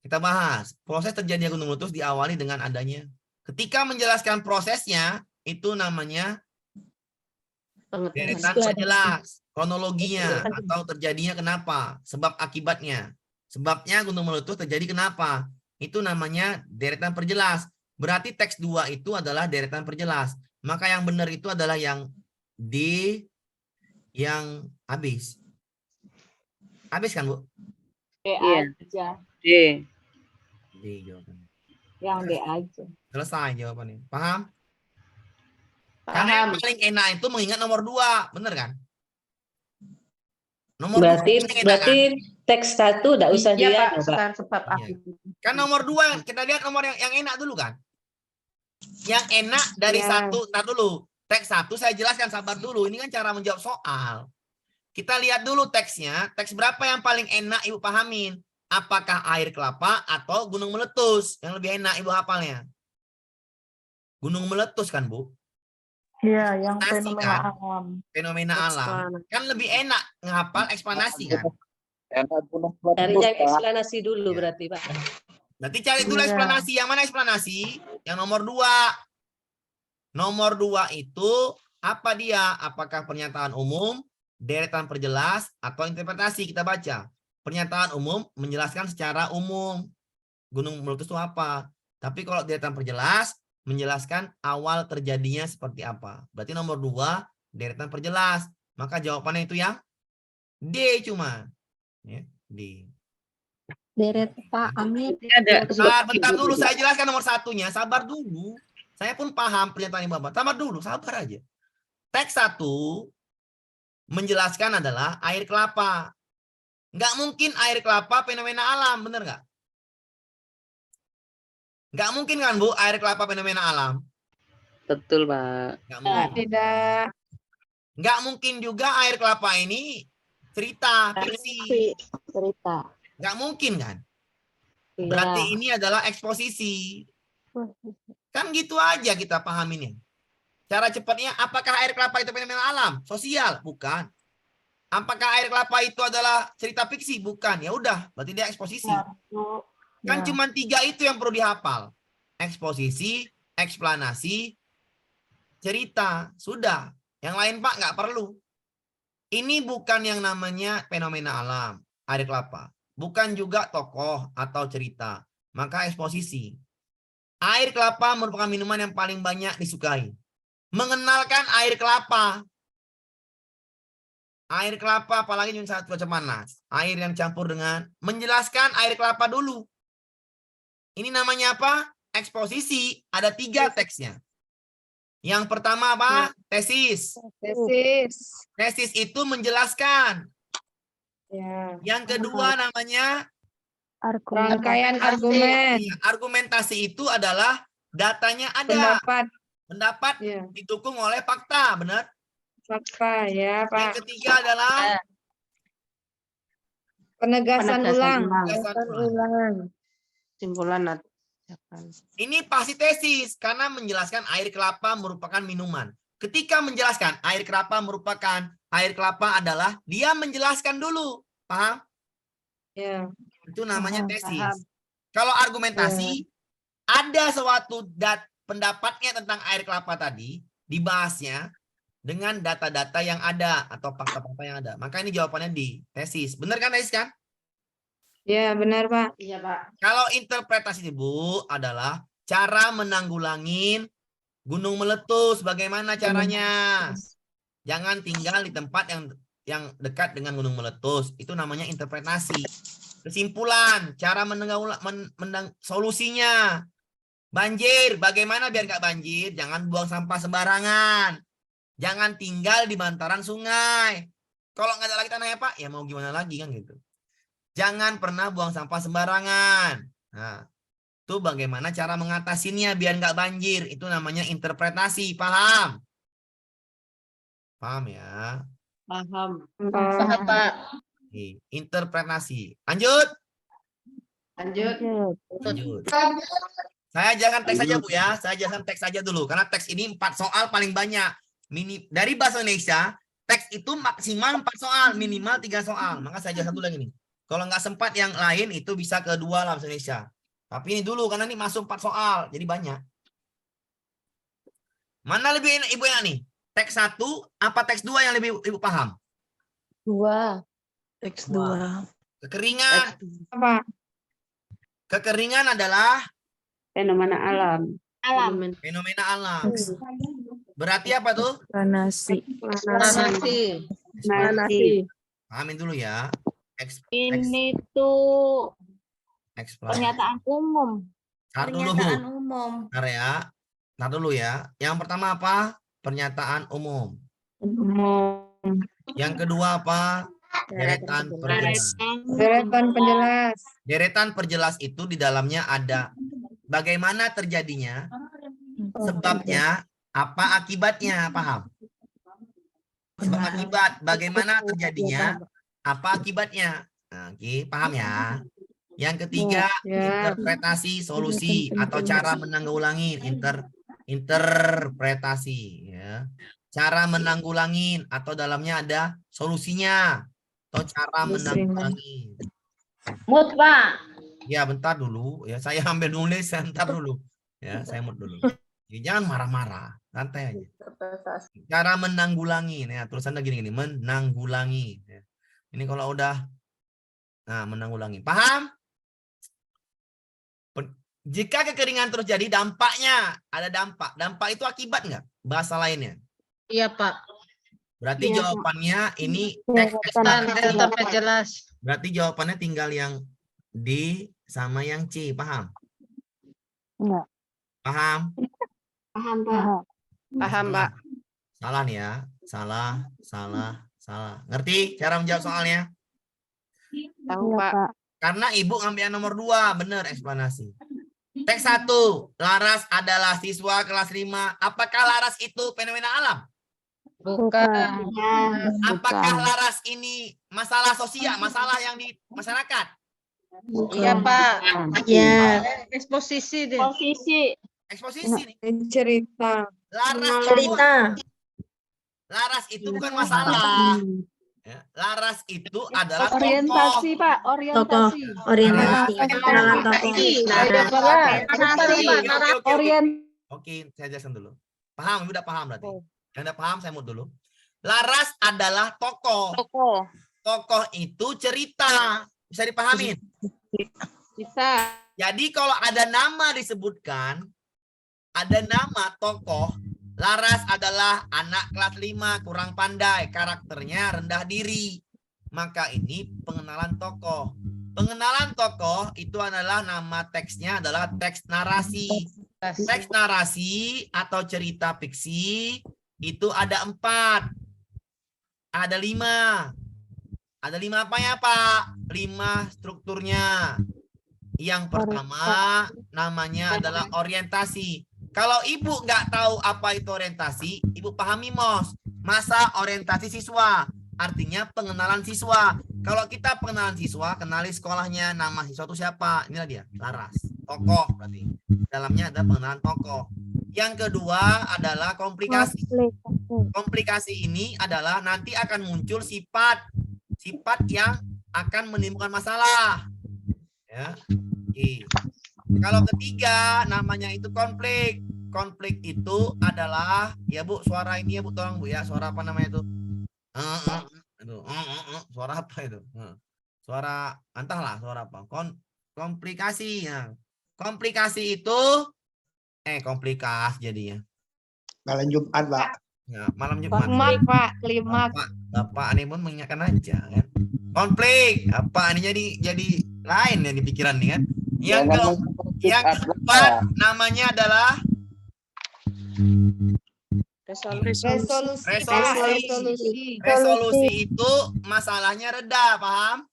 Kita bahas. Proses terjadinya gunung meletus diawali dengan adanya. Ketika menjelaskan prosesnya, itu namanya deretan perjelas. Kronologinya atau terjadinya kenapa, sebab akibatnya. Sebabnya gunung meletus terjadi kenapa, itu namanya deretan perjelas. Berarti teks 2 itu adalah deretan perjelas. Maka yang benar itu adalah yang D, yang habis. Habis kan, Bu? D Iya. aja. D. D jawabannya. Yang D aja. Selesai jawabannya. Paham? Karena yang paling enak itu mengingat nomor 2, benar kan? Nomor Berarti 2 paling enak, kan? teks 1 enggak usah Iya, dia, Pak. Pak. Sebab Iya. Kan nomor 2 kita lihat nomor yang enak dulu kan? Yang enak dari 1, ntar dulu. Teks 1 saya jelaskan, sabar dulu. Ini kan cara menjawab soal. Kita lihat dulu teksnya. Teks berapa yang paling enak Ibu pahamin? Apakah air kelapa atau gunung meletus? Yang lebih enak Ibu hafalnya. Gunung meletus kan, Bu? Iya, yang Eksplanasi, fenomena kan? alam. Fenomena alam. Kan lebih enak ngehafal eksplanasi kan? Cari yang eksplanasi dulu berarti, Pak. Berarti cari dulu Iya. eksplanasi. Yang mana eksplanasi? Yang nomor 2. Nomor 2 itu apa dia? Apakah pernyataan umum, deretan perjelas, atau interpretasi? Kita baca. Pernyataan umum menjelaskan secara umum. Gunung meletus itu apa? Tapi kalau deretan perjelas, menjelaskan awal terjadinya seperti apa. Berarti nomor 2, deretan perjelas. Maka jawabannya itu yang D cuma. Ya, D. Deret Pak Amir. Ada. Bentar dulu saya jelaskan nomor 1-nya. Sabar dulu. Saya pun paham pernyataan Bapak. Sabar dulu, sabar aja. Teks 1 menjelaskan adalah air kelapa. Nggak mungkin air kelapa fenomena alam, bener nggak? Nggak mungkin kan, Bu, air kelapa fenomena alam? Betul, Pak. Nggak mungkin. Tidak. Nggak mungkin juga air kelapa ini cerita, fiksi. Cerita. Nggak mungkin kan? Iya. Berarti ini adalah eksposisi. Kan gitu aja kita pahaminnya. Cara cepatnya, apakah air kelapa itu fenomena alam? Sosial? Bukan. Apakah air kelapa itu adalah cerita fiksi? Bukan. Ya udah, berarti dia eksposisi. Kan Ya. cuma 3 itu yang perlu dihafal. Eksposisi, eksplanasi, cerita. Sudah. Yang lain, Pak, nggak perlu. Ini bukan yang namanya fenomena alam, air kelapa. Bukan juga tokoh atau cerita. Maka eksposisi. Air kelapa merupakan minuman yang paling banyak disukai. Mengenalkan air kelapa. Air kelapa, apalagi yang saat cuaca panas. Air yang campur dengan, menjelaskan air kelapa dulu. Ini namanya apa? Eksposisi. Ada 3 teksnya. Yang pertama apa? Tesis. Tesis. Tesis itu menjelaskan. Ya. Yang kedua namanya Rangkaian argumen. Iya, argumentasi itu adalah datanya ada, Pendapat. pendapat Ya. didukung oleh fakta, benar? Fakta ya, Yang Pak. ketiga adalah Penegasan ulang. penegasan ulang. Simpulan. Ini pasti tesis karena menjelaskan air kelapa merupakan minuman. Ketika menjelaskan air kelapa merupakan air kelapa adalah dia menjelaskan dulu, paham? Ya. Itu namanya Paham, tesis. paham. Kalau argumentasi ada suatu pendapatnya tentang air kelapa tadi dibahasnya dengan data-data yang ada atau fakta-fakta yang ada. Maka ini jawabannya di tesis. Benar kan tesis kan? Ya, benar, Pak. Iya, Pak. Kalau interpretasi Bu adalah cara menanggulangin gunung meletus. Bagaimana caranya? Jangan tinggal di tempat yang dekat dengan gunung meletus. Itu namanya interpretasi. Kesimpulan, cara solusinya. Banjir, bagaimana biar nggak banjir? Jangan buang sampah sembarangan. Jangan tinggal di bantaran sungai. Kalau nggak ada lagi tanahnya Pak, ya mau gimana lagi kan gitu. Jangan pernah buang sampah sembarangan. Nah, itu bagaimana cara mengatasinya biar nggak banjir. Itu namanya interpretasi, paham? Paham ya? Paham. Paham, Pak. Interpretasi. Lanjut. Lanjut. Lanjut. Saya jangan teks saja Bu ya. Saya jangan teks saja dulu. Karena teks ini 4 soal paling banyak. Dari bahasa Indonesia, teks itu maksimal 4 soal. Minimal 3 soal. Maka saya jangan dulu yang ini. Kalau nggak sempat yang lain itu bisa ke 2 lah bahasa Indonesia. Tapi ini dulu karena ini masuk 4 soal. Jadi banyak. Mana lebih enak Ibu enak nih? Teks 1 apa teks 2 yang lebih Ibu paham? 2. Teks 2. Kekeringan. Pak. Kekeringan adalah Fenomena alam. Alam. fenomena alam. Berarti apa tuh? Planasi. Nasi. Pahamin dulu ya. Ini tuh Explain. pernyataan umum. Tar dulu. umum. Ntar ya. Ntar dulu ya. Yang pertama apa? Pernyataan umum. Yang kedua apa? Deretan perjelas. Deretan penjelas. Deretan perjelas itu di dalamnya ada bagaimana terjadinya, sebabnya, apa akibatnya, paham? Sebab akibat, bagaimana terjadinya, apa akibatnya. Nah, oke, paham ya? Yang ketiga, Ya. interpretasi solusi atau cara menanggulangi, interpretasi ya. Cara menanggulangin atau dalamnya ada solusinya atau cara menanggulangi. Mood, Pak. Ya, bentar dulu ya, saya ambil nulis bentar dulu. Ya, saya mood dulu. Ya, jangan marah-marah, santai aja. Cara menanggulangi, ya tulisannya gini-gini, menanggulangi. Ya. Ini kalau udah, nah menanggulangi, paham? Jika kekeringan terjadi, dampaknya ada dampak. Dampak itu akibat nggak? Bahasa lainnya. Iya, Pak. Berarti Iya, Pak. jawabannya ini teks eksplanasi. Sampai jelas. Berarti jawabannya tinggal yang D sama yang C, paham? Enggak. Paham? Paham, Pak. Paham, Pak. Salah nih ya. Salah. Ngerti cara menjawab soalnya? Tahu, Pak. Karena Ibu ngambil yang nomor 2, benar eksplanasi. Teks 1, Laras adalah siswa kelas 5. Apakah Laras itu fenomena alam? Bukan. Apakah Laras ini masalah sosial, masalah yang di masyarakat? Iya, Pak. Ya. Eksposisi deh. Posisi. Eksposisi nih. Cerita. Laras itu bukan masalah. Ya, Laras itu adalah orientasi, Pak. Orientasi. Oke, saya jelaskan dulu. Paham? Udah paham berarti. Yang udah paham, saya mau dulu. Laras adalah tokoh. Tokoh itu cerita. Bisa dipahamin? Bisa. Jadi kalau ada nama disebutkan, ada nama tokoh, Laras adalah anak kelas 5, kurang pandai, karakternya rendah diri. Maka ini pengenalan tokoh. Pengenalan tokoh itu adalah nama teksnya adalah teks narasi. Teks narasi atau cerita fiksi itu ada 4. Ada 5. Ada 5 apa ya Pak? 5 strukturnya. Yang pertama namanya adalah orientasi. Kalau ibu nggak tahu apa itu orientasi, ibu pahami Mos. Masa orientasi siswa, artinya pengenalan siswa. Kalau kita pengenalan siswa, kenali sekolahnya, nama siswa itu siapa. Inilah dia, Laras. Tokoh berarti. Dalamnya ada pengenalan tokoh. Yang kedua adalah komplikasi. Komplikasi ini adalah nanti akan muncul sifat yang akan menimbulkan masalah. Ya. Oke. Kalau ketiga namanya itu konflik. Konflik itu adalah ya Bu, suara ini ya Bu, tolong Bu ya, suara apa namanya itu? Suara apa itu? Suara entahlah suara apa. Komplikasi ya. Komplikasi itu komplikasi jadinya. Malam Jumat, Pak. Ya, malam Jumat. Pak. Kelima. Bapak ini pun mengingatkan aja kan. Konflik apa ini jadi lain ya di pikiran nih kan. Yang keempat namanya adalah resolusi itu masalahnya reda, paham?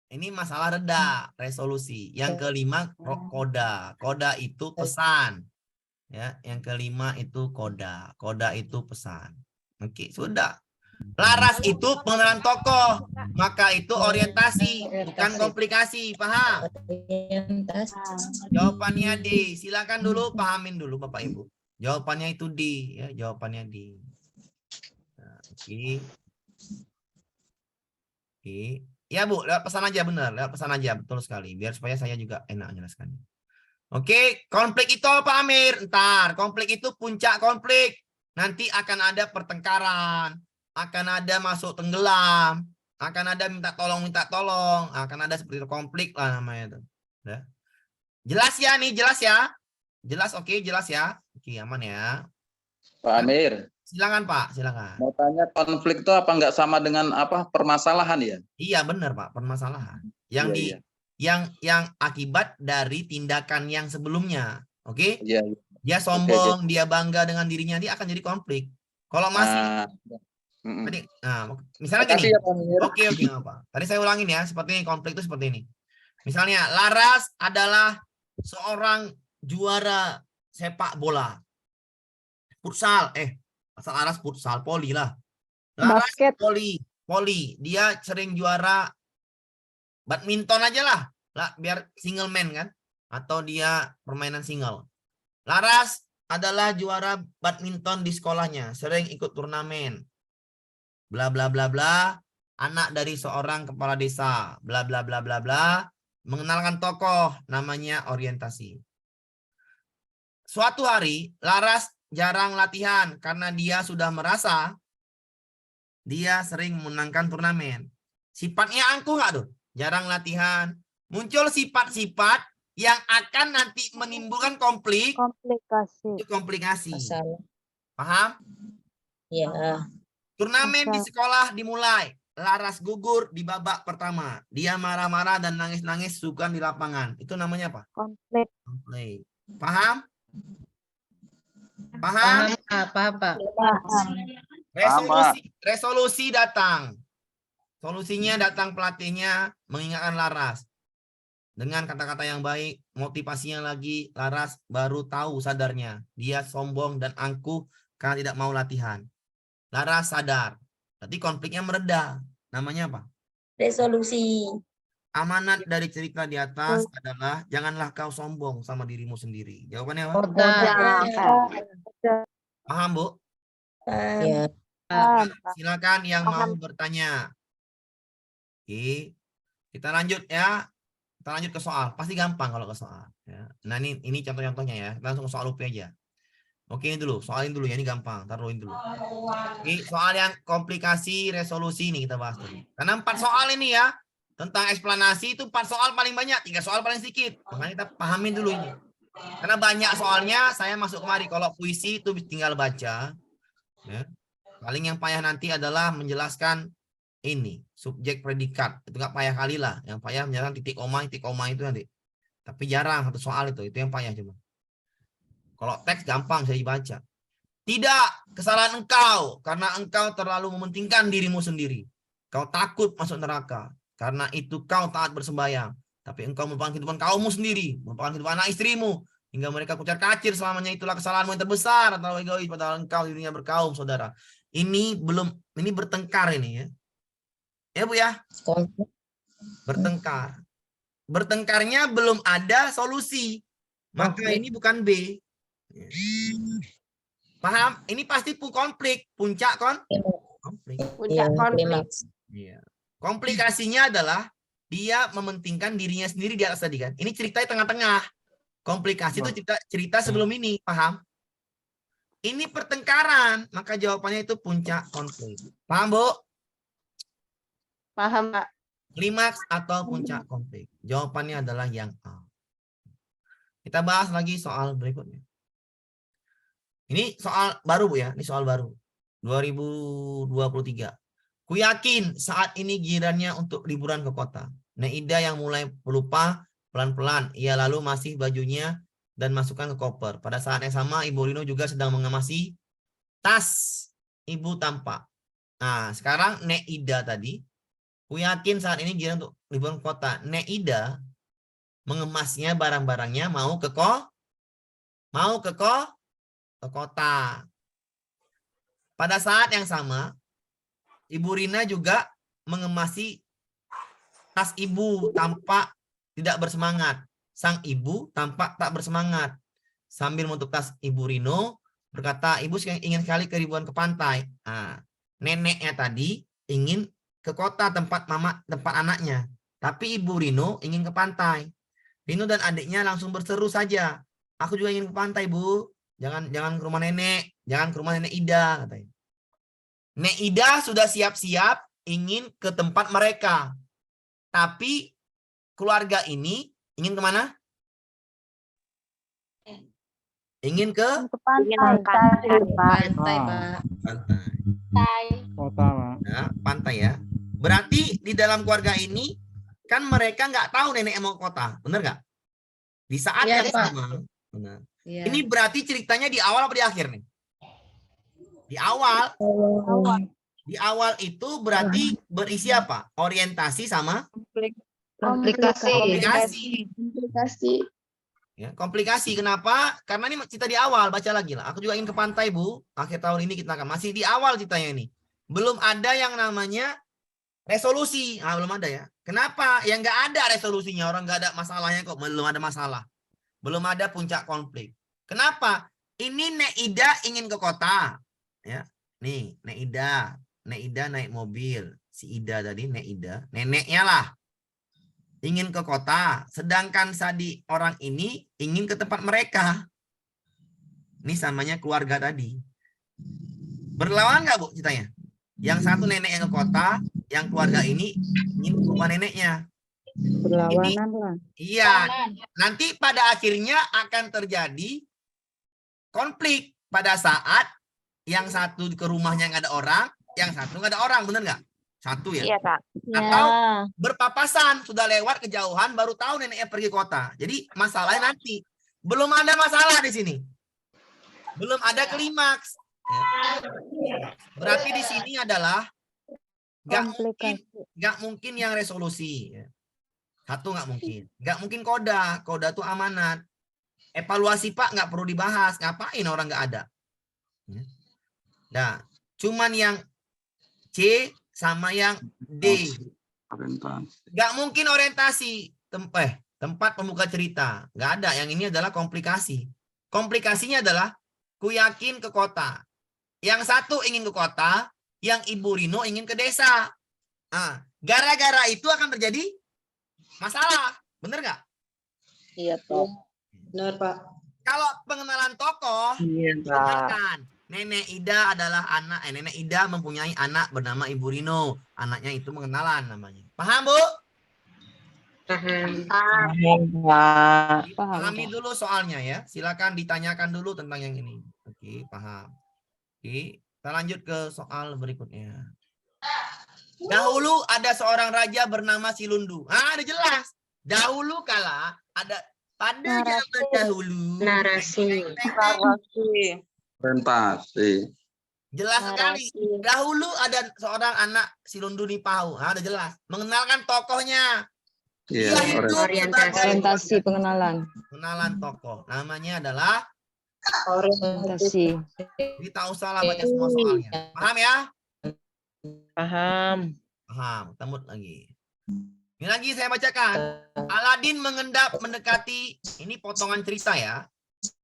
Ini masalah reda, resolusi. Yang kelima koda. Koda itu pesan. Ya, yang kelima itu koda. Koda itu pesan. Oke, sudah. Laras itu pengenalan tokoh, maka itu orientasi, bukan komplikasi, paham? Jawabannya D. Silakan dulu, pahamin dulu Bapak Ibu. Jawabannya itu D, ya, jawabannya D. Nah, oke. Oke. Ya Bu, lewat pesan aja benar, lewat pesan aja, betul sekali. Biar supaya saya juga enak menjelaskannya. Oke, konflik itu apa Amir? Ntar, konflik itu puncak konflik. Nanti akan ada pertengkaran. Akan ada masuk tenggelam, akan ada minta tolong, akan ada seperti itu, konflik lah namanya itu. Ya. Jelas ya nih, jelas ya? Jelas, oke, jelas ya? Oke, aman ya. Pak Amir. Silakan Pak, silakan. Mau tanya, konflik itu apa nggak sama dengan apa permasalahan ya? Iya benar Pak, permasalahan. Yang yang akibat dari tindakan yang sebelumnya, oke? Iya. Dia sombong, dia bangga dengan dirinya, dia akan jadi konflik. Kalau masih tadi, misalnya gini, oke, apa? Tadi saya ulangin ya, seperti ini, konflik itu seperti ini. Misalnya, Laras adalah seorang juara sepak bola, futsal, asal Laras futsal, poli lah. Laras poli, dia sering juara badminton aja lah, biar single man kan, atau dia permainan single. Laras adalah juara badminton di sekolahnya, sering ikut turnamen. Bla bla bla bla, anak dari seorang kepala desa, bla bla bla bla bla, mengenalkan tokoh, namanya orientasi. Suatu hari Laras jarang latihan karena dia sudah merasa dia sering memenangkan turnamen. Sifatnya angkuh nggak tuh? Jarang latihan. Muncul sifat-sifat yang akan nanti menimbulkan komplikasi. Masalah. Paham? Ya. Turnamen di sekolah dimulai. Laras gugur di babak pertama. Dia marah-marah dan nangis-nangis sukan di lapangan. Itu namanya apa? Konflik. Paham? Paham? Apa? Resolusi datang. Solusinya datang pelatihnya mengingatkan Laras. Dengan kata-kata yang baik, motivasinya lagi, Laras baru tahu sadarnya. Dia sombong dan angkuh karena tidak mau latihan. Laras sadar. Berarti konfliknya mereda. Namanya apa? Resolusi. Amanat dari cerita di atas adalah janganlah kau sombong sama dirimu sendiri. Jawabannya apa? Paham, Bu? Ya. Silakan yang mau bertanya. Oke. Kita lanjut ya. Kita lanjut ke soal. Pasti gampang kalau ke soal. Ya. Nah ini contoh-contohnya ya. Kita langsung ke soal UP aja. Oke, ini dulu. Soalin dulu ya. Ini gampang. Taruhin dulu. Oke, soal yang komplikasi resolusi ini kita bahas dulu. Karena 4 soal ini ya. Tentang eksplanasi itu 4 soal paling banyak. 3 soal paling sedikit. Makanya kita pahamin dulu ini. Karena banyak soalnya saya masuk kemari. Kalau puisi itu tinggal baca. Ya. Paling yang payah nanti adalah menjelaskan ini. Subjek predikat. Itu nggak payah kali lah. Yang payah menjelaskan titik koma itu nanti. Tapi jarang satu soal itu. Itu yang payah cuma. Kalau teks gampang saya dibaca. Tidak, kesalahan engkau. Karena engkau terlalu mementingkan dirimu sendiri. Kau takut masuk neraka. Karena itu kau taat bersembahyang. Tapi engkau merupakan kehidupan kaummu sendiri, merupakan kehidupan anak istrimu, hingga mereka kucar-kacir selamanya, itulah kesalahanmu yang terbesar atau egois, padahal engkau di dunia berkaum, saudara. Ini bertengkar ini ya. Ya Bu ya? Bertengkar. Bertengkarnya belum ada solusi. Maka ini bukan B. Paham? Ini pasti konflik, puncak konflik. Puncak konflik. Iya. Komplikasinya adalah dia mementingkan dirinya sendiri di atas tadi kan. Ini ceritanya tengah-tengah. Komplikasi itu cerita sebelum ini, paham? Ini pertengkaran, maka jawabannya itu puncak konflik. Paham, Bu? Paham, Pak. Klimaks atau puncak konflik. Jawabannya adalah yang A. Kita bahas lagi soal berikutnya. Ini soal baru, Bu ya. Ini soal baru. 2023. Ku yakin saat ini gilirannya untuk liburan ke kota. Neida yang mulai pelupa pelan-pelan. Ia lalu masih bajunya dan masukkan ke koper. Pada saat yang sama, Ibu Rino juga sedang mengemasi tas Ibu tampak. Nah, sekarang Neida tadi. Ku yakin saat ini giliran untuk liburan ke kota. Neida mengemasnya barang-barangnya mau ke kota. Pada saat yang sama, Ibu Rina juga mengemasi tas ibu tampak tidak bersemangat. Sang ibu tampak tak bersemangat. Sambil menutup tas Ibu Rino, berkata, ibu ingin sekali ke liburan ke pantai. Nah, neneknya tadi ingin ke kota tempat anaknya. Tapi Ibu Rino ingin ke pantai. Rino dan adiknya langsung berseru saja. Aku juga ingin ke pantai, Bu. Jangan ke rumah nenek. Jangan ke rumah nenek Ida, katanya. Nek Ida sudah siap-siap ingin ke tempat mereka. Tapi keluarga ini ingin kemana? Ingin ke pantai, Pak. Pantai ya. Berarti di dalam keluarga ini kan mereka nggak tahu nenek mau ke kota, bener nggak? Di saat yang sama. Benar. Ini berarti ceritanya di awal apa di akhir nih? Di awal. Di awal itu berarti berisi apa? Orientasi sama komplikasi. Ya, komplikasi. Kenapa? Karena ini cerita di awal. Baca lagi lah. Aku juga ingin ke pantai, Bu. Akhir tahun ini kita akan masih di awal ceritanya ini. Belum ada yang namanya resolusi. Belum ada ya. Kenapa? Ya nggak ada resolusinya. Orang nggak ada masalahnya kok. Belum ada masalah. Belum ada puncak konflik. Kenapa? Ini Neida ingin ke kota. Ya, nih Neida naik mobil. Si Ida tadi Neida, neneknya lah. Ingin ke kota. Sedangkan Sadi orang ini ingin ke tempat mereka. Ini samanya keluarga tadi. Berlawan nggak, Bu, ceritanya? Yang satu nenek yang ke kota, yang keluarga ini ingin ke rumah neneknya. Berlawanan lah. Iya. Nanti pada akhirnya akan terjadi konflik pada saat yang satu ke rumahnya nggak ada orang, yang satu nggak ada orang, bener nggak? Satu ya. Iya, Pak. Atau berpapasan, sudah lewat kejauhan, baru tahu neneknya pergi kota. Jadi masalahnya nanti belum ada masalah di sini, belum ada klimaks. Ya. Berarti di sini adalah nggak mungkin yang resolusi. Ya. Satu nggak mungkin koda tuh amanat. Evaluasi Pak nggak perlu dibahas, ngapain orang nggak ada. Ya. Nah, cuman yang C sama yang D. Nggak mungkin orientasi tempat pembuka cerita. Nggak ada. Yang ini adalah komplikasi. Komplikasinya adalah ku yakin ke kota. Yang satu ingin ke kota, yang Ibu Rino ingin ke desa. Nah, gara-gara itu akan terjadi masalah. Bener nggak? Iya, Pak. Benar, Pak. Kalau pengenalan tokoh, dengarkan. Nenek Ida adalah Nenek Ida mempunyai anak bernama Ibu Rino. Anaknya itu mengenalan namanya. Paham, Bu? Pahami dulu soalnya ya. Silakan ditanyakan dulu tentang yang ini. Oke, paham. Oke, kita lanjut ke soal berikutnya. Dahulu ada seorang raja bernama Silundu. Ada jelas. Dahulu kala ada pada zaman dahulu. Narasi. Orientasi. Jelas sekali. Dahulu ada seorang anak Silundu Nipau. Ada jelas. Mengenalkan tokohnya. Iya, Dia hidup sebagai Orientasi pengenalan. pengenalan tokoh. Namanya adalah, Orientasi. jadi tak usahlah baca semua soalnya. Paham ya? Paham. Paham. Temut lagi. Ini lagi saya bacakan. Aladin mengendap mendekati, ini potongan cerita ya.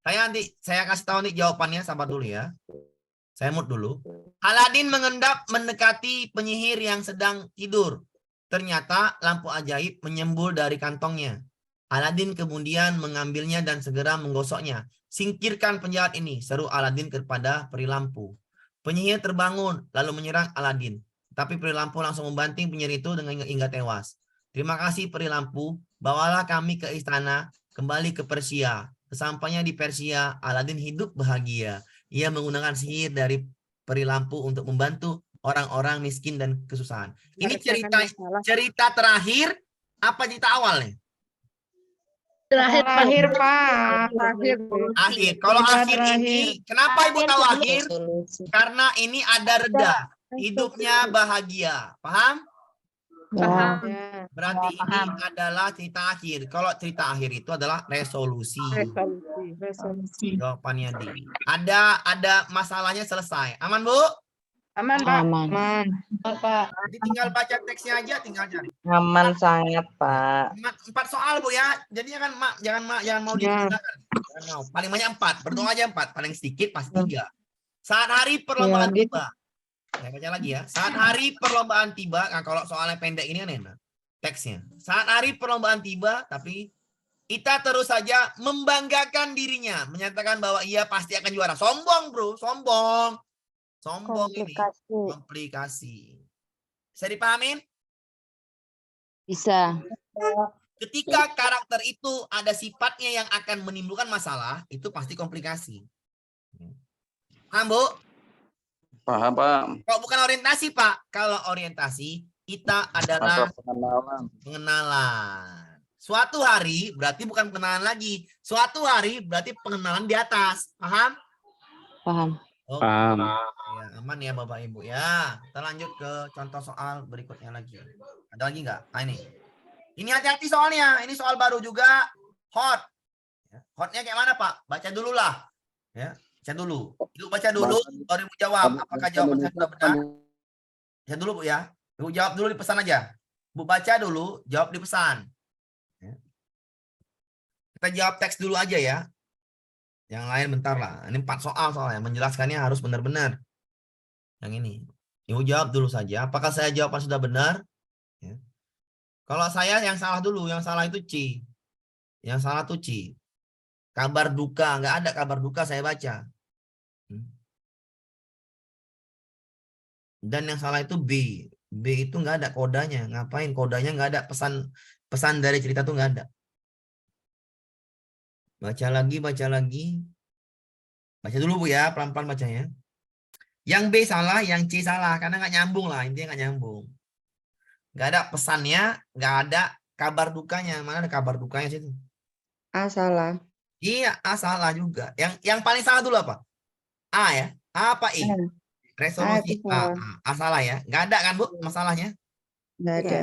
Saya kasih tahu nih jawabannya, sabar dulu ya. Saya mute dulu. Aladin mengendap mendekati penyihir yang sedang tidur. Ternyata lampu ajaib menyembul dari kantongnya. Aladin kemudian mengambilnya dan segera menggosoknya. Singkirkan penjahat ini, seru Aladin kepada peri lampu. Penyihir terbangun lalu menyerang Aladin. Tapi peri lampu langsung membanting penyihir itu dengan hingga tewas. Terima kasih peri lampu, bawalah kami ke istana, kembali ke Persia. Sesampainya di Persia, Aladin hidup bahagia. Ia menggunakan sihir dari peri lampu untuk membantu orang-orang miskin dan kesusahan. Ini cerita terakhir apa cerita awalnya? Terakhir, Pak. Akhir. Kalau akhir ini, kenapa Ibu tahu akhir? Karena ini ada reda. Hidupnya bahagia. Paham? Ya. Berarti ini adalah cerita akhir. Kalau cerita akhir itu adalah resolusi. Jawabannya D. Ada masalahnya selesai. Aman, Bu? Aman, Pak. Aman. Jadi tinggal baca teksnya aja, tinggal cari. Aman sangat, Pak. 4 soal, Bu ya. Jadi jangan mau digunakan. Jangan mau. Paling banyak 4. Berdoa aja 4. Paling sedikit pasti 3. Saat hari perlombaan tiba. Saya baca lagi ya. Saat hari perlombaan tiba. Nah, kalau soalnya pendek ini kan enak. Teksnya. Saat hari perlombaan tiba, tapi Ita terus saja membanggakan dirinya. Menyatakan bahwa ia pasti akan juara. Sombong, bro. Sombong. Sombong ini. Komplikasi. Bisa dipahamin? Bisa. Ketika karakter itu ada sifatnya yang akan menimbulkan masalah, itu pasti komplikasi. Paham, Bu? Paham, Pak. Kalau bukan orientasi, Pak. Kalau orientasi, kita adalah pengenalan. Suatu hari berarti bukan pengenalan lagi. Suatu hari berarti pengenalan di atas. Paham? Paham. Oh, Paham. ya, aman ya Bapak Ibu ya. Kita lanjut ke contoh soal berikutnya lagi. Ada lagi nggak? Nah, ini. Ini hati-hati soalnya. Ini soal baru juga. Hot. Hotnya kayak mana, Pak? Baca dulu lah. Ya. Baca dulu. Ibu baca dulu, baru Ibu jawab. Apakah jawaban saya sudah benar? Baca dulu, Bu ya. Ibu jawab dulu di pesan aja. Bu baca dulu, jawab di pesan. Kita jawab teks dulu aja ya. Yang lain bentar lah. Ini 4 soal soalnya. Menjelaskannya harus benar-benar. Yang ini. Ibu jawab dulu saja. Apakah saya jawaban sudah benar? Ya. Kalau saya yang salah dulu. Yang salah itu C. Yang salah itu C. Kabar duka. Nggak ada kabar duka saya baca. Dan yang salah itu B. B itu nggak ada kodanya. Ngapain kodanya nggak ada, pesan dari cerita itu nggak ada. Baca lagi, baca lagi. Baca dulu Bu ya, pelan-pelan bacanya. Yang B salah, yang C salah. Karena nggak nyambung lah, intinya nggak nyambung. Nggak ada pesannya, nggak ada kabar dukanya. Mana ada kabar dukanya situ? A salah. Iya, A salah juga. Yang paling salah dulu apa? A ya? A apa I? Resolusi A salah ya. Nggak ada kan Bu masalahnya? Nggak ada.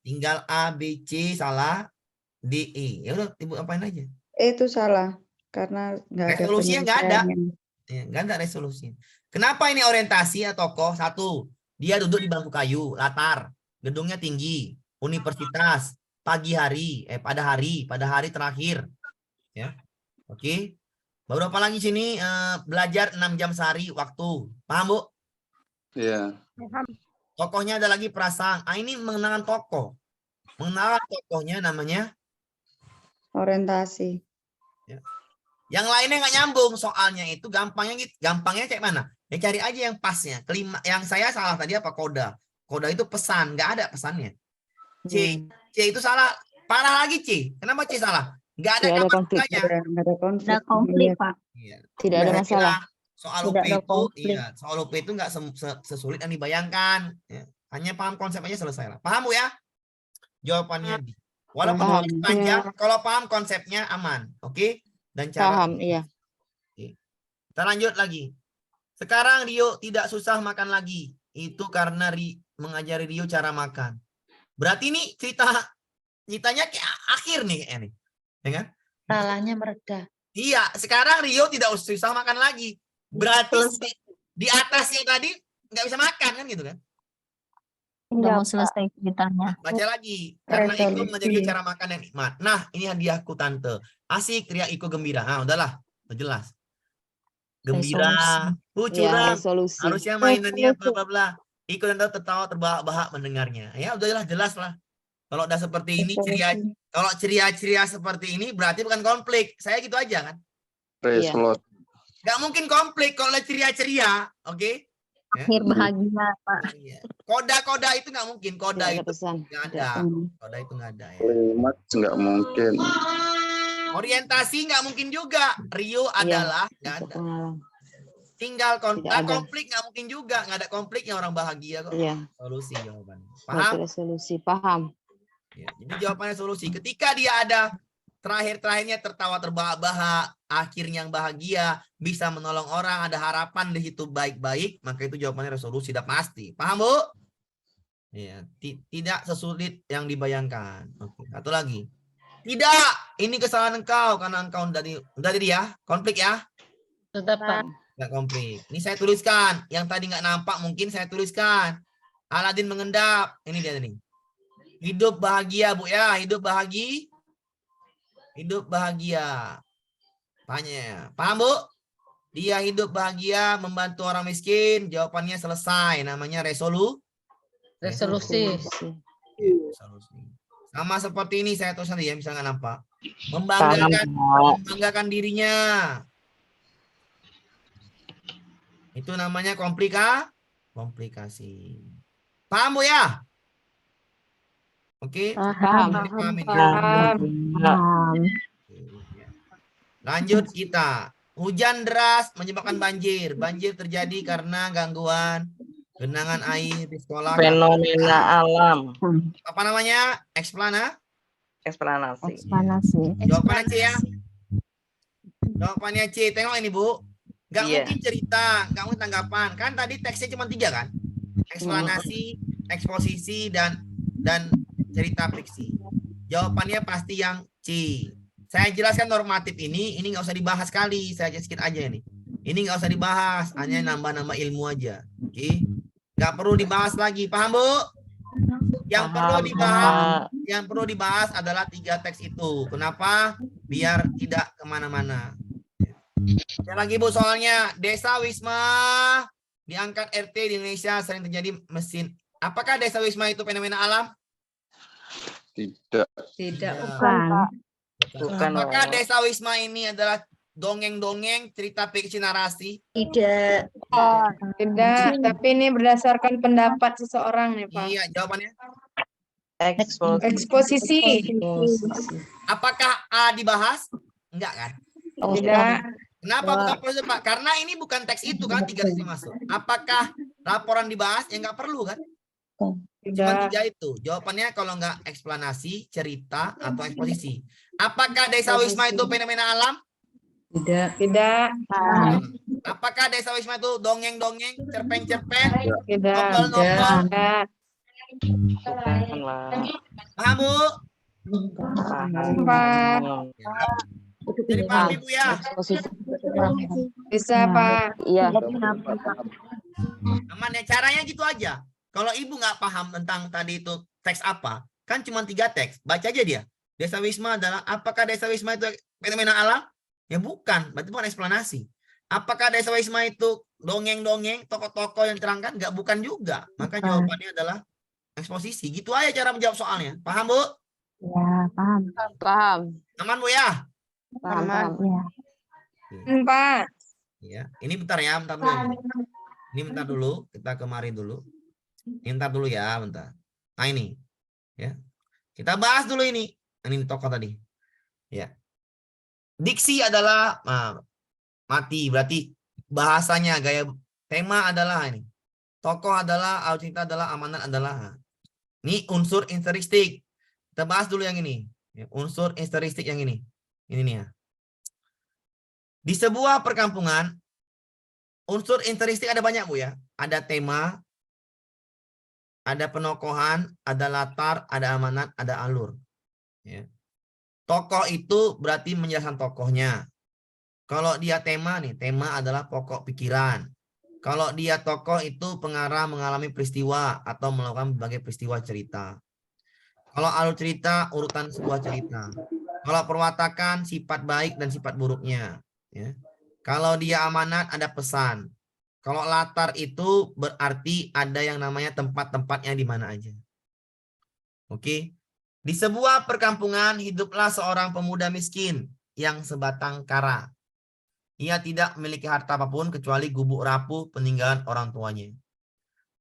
Tinggal A, B, C salah, D, E. Ya udah Ibu apain aja. Itu salah. Karena nggak ada Resolusinya nggak ada. penyelesaiannya. Ya, nggak ada resolusi. Kenapa ini orientasi atau tokoh? 1. Dia duduk di bangku kayu, latar. Gedungnya tinggi. Universitas. Pagi hari. Pada hari terakhir. Ya. Oke. Baru apa lagi sini? Belajar 6 jam sehari waktu. Paham Bu? Iya. Tokohnya ada lagi perasaan. Ini mengenalkan tokoh. Mengenalkan tokohnya namanya Orientasi. ya. Yang lainnya nggak nyambung soalnya itu gampangnya kayak mana? Ya cari aja yang pasnya. Kelima, yang saya salah tadi apa? Koda. Koda itu pesan, nggak ada pesannya. C itu salah. Parah lagi C. Kenapa C salah? Nggak ada kabar dukanya. Nggak ada konflik. Ada konflik, Pak. Iya. Tidak ada masalah. Soal UP Tidak ada itu, konflik. iya, soal UP itu nggak sesulit yang dibayangkan. Ya. Hanya paham konsep aja selesai lah. Paham Bu ya? Jawabannya D. Walaupun Paham. tulis panjang, kalau paham konsepnya aman, oke? Dan cara. Paham, iya. Oke. Kita lanjut lagi. Sekarang Rio tidak susah makan lagi. Itu karena mengajari Rio cara makan. Berarti ini cerita Ceritanya kayak akhir nih kayaknya nih. Ya kan? Salahnya mereda. Iya, sekarang Rio tidak usah makan lagi. Berarti di atasnya tadi nggak bisa makan kan gitu kan? Udah mau selesai ceritanya. Baca lagi. Karena Iko Resolusi. mengajari cara makan yang nikmat. Nah, ini hadiahku tante. Asik, teriak Iko gembira. Nah, udahlah. Udah jelas. Gembira. Curang. resolusi. Harusnya mainannya bla bla bla. Iko dan tante tertawa terbahak-bahak mendengarnya. Ya, udah jelas lah. Kalau udah seperti ini, kalau ceria-ceria seperti ini berarti bukan konflik. Saya gitu aja kan. Resolusi. Nggak mungkin konflik kalau ceria-ceria. Oke? Ya. Akhir bahagia, Pak. Iya. Koda-koda itu nggak mungkin. Koda itu pesan. nggak ada. Koda itu nggak ada ya. Kalimat nggak mungkin. Orientasi nggak mungkin juga. Rio adalah nggak ada. Tinggal konflik nggak mungkin juga. Nggak ada konfliknya, orang bahagia kok. Iya. Solusi jawabannya. Paham? Resolusi, paham. Ya, jadi jawabannya solusi. Ketika dia ada terakhir-terakhirnya tertawa terbahak-bahak, akhirnya yang bahagia, bisa menolong orang, ada harapan di situ baik-baik, maka itu jawabannya resolusi, sudah pasti. Paham, Bu? Ya, tidak sesulit yang dibayangkan. Oke, satu lagi. Tidak, ini kesalahan engkau karena engkau dari dia konflik ya. Sudah, Pak. Nggak konflik. Ini saya tuliskan. Yang tadi nggak nampak mungkin saya tuliskan. Aladin mengendap. Ini dia nih. Hidup bahagia, Bu ya. Hidup bahagia. Hidup bahagia. Tanya. Paham, Bu? Dia hidup bahagia membantu orang miskin. Jawabannya selesai. Namanya resolusi. Sama seperti ini saya tulis nanti ya, bisa nggak nampak. Membanggakan dirinya. Itu namanya komplikasi. Paham, Bu ya? Oke. Paham. Lanjut kita. Hujan deras menyebabkan banjir. Banjir terjadi karena gangguan genangan air di sekolah. Fenomena alam. Apa namanya? Eksplanasi. Jawabannya C ya. Jawabannya C. Tengok ini, Bu. Nggak mungkin cerita, nggak mungkin tanggapan. Kan tadi teksnya cuma 3 kan? Eksplanasi, eksposisi, dan cerita fiksi. Jawabannya pasti yang C. Saya jelaskan normatif ini nggak usah dibahas kali. Saya sedikit aja ini. Ini nggak usah dibahas, hanya nambah-nambah ilmu aja. Oke? Nggak perlu dibahas lagi. Paham, Bu? Yang perlu dibahas adalah 3 teks itu. Kenapa? Biar tidak kemana-mana. Ada lagi, Bu, soalnya Desa Wisma diangkat RT di Indonesia sering terjadi mesin. Apakah Desa Wisma itu fenomena alam? Tidak. Bukan. Apakah Desa Wisma ini adalah dongeng-dongeng, cerita fiksi narasi? Tidak. Tidak, tapi ini berdasarkan pendapat seseorang nih, Pak. Iya, jawabannya. Eksposisi. Apakah A dibahas? Enggak kan? Tidak. Kenapa bukan proses, Pak? Karena ini bukan teks itu kan 3 sisi masuk. Apakah laporan dibahas? Ya nggak perlu kan? Cuma 3 itu. Jawabannya kalau nggak eksplanasi, cerita, atau eksposisi. Apakah Desa Wisma itu fenomena alam? Tidak. Apakah Desa Wisma itu dongeng-dongeng, cerpen-cerpen, Tidak. novel-novel? Paham, Bu? Pak. Jadi paham, Ibu ya? Bisa, Pak. Iya. Aman ya, caranya gitu aja. Kalau Ibu nggak paham tentang tadi itu teks apa, kan cuma 3 teks. Baca aja dia. Desa Wisma adalah, apakah Desa Wisma itu fenomena alam? Ya bukan, berarti bukan eksplanasi. Apakah Desa Wisma itu dongeng-dongeng, tokoh-tokoh yang terangkan? Nggak, bukan juga. Maka jawabannya adalah eksposisi. Gitu aja cara menjawab soalnya. Paham, Bu? Ya, paham. Aman, Bu ya? Paham. Ya. Pak. Ya, ini bentar ya, bentar dulu. Ini bentar dulu, kita kemari dulu. Ini bentar dulu ya, bentar. Nah ini, ya. Kita bahas dulu ini. Ini tokoh tadi. Ya. Diksi adalah mati, berarti bahasanya, gaya tema adalah ini. Tokoh adalah, cerita adalah, amanat adalah. Ini unsur insteristik. Kita bahas dulu yang ini. Ya, unsur insteristik yang ini. Ini nih ya. Di sebuah perkampungan, unsur insteristik ada banyak, Bu ya. Ada tema, ada penokohan, ada latar, ada amanat, ada alur. Ya. Tokoh itu berarti menjelaskan tokohnya. Kalau dia tema nih, tema adalah pokok pikiran. Kalau dia tokoh itu pengarah mengalami peristiwa atau melakukan berbagai peristiwa cerita. Kalau alur cerita, urutan sebuah cerita. Kalau perwatakan, sifat baik dan sifat buruknya. Ya. Kalau dia amanat, ada pesan. Kalau latar itu berarti ada yang namanya tempat-tempatnya di mana aja. Oke. Di sebuah perkampungan hiduplah seorang pemuda miskin yang sebatang kara. Ia tidak memiliki harta apapun kecuali gubuk rapuh peninggalan orang tuanya.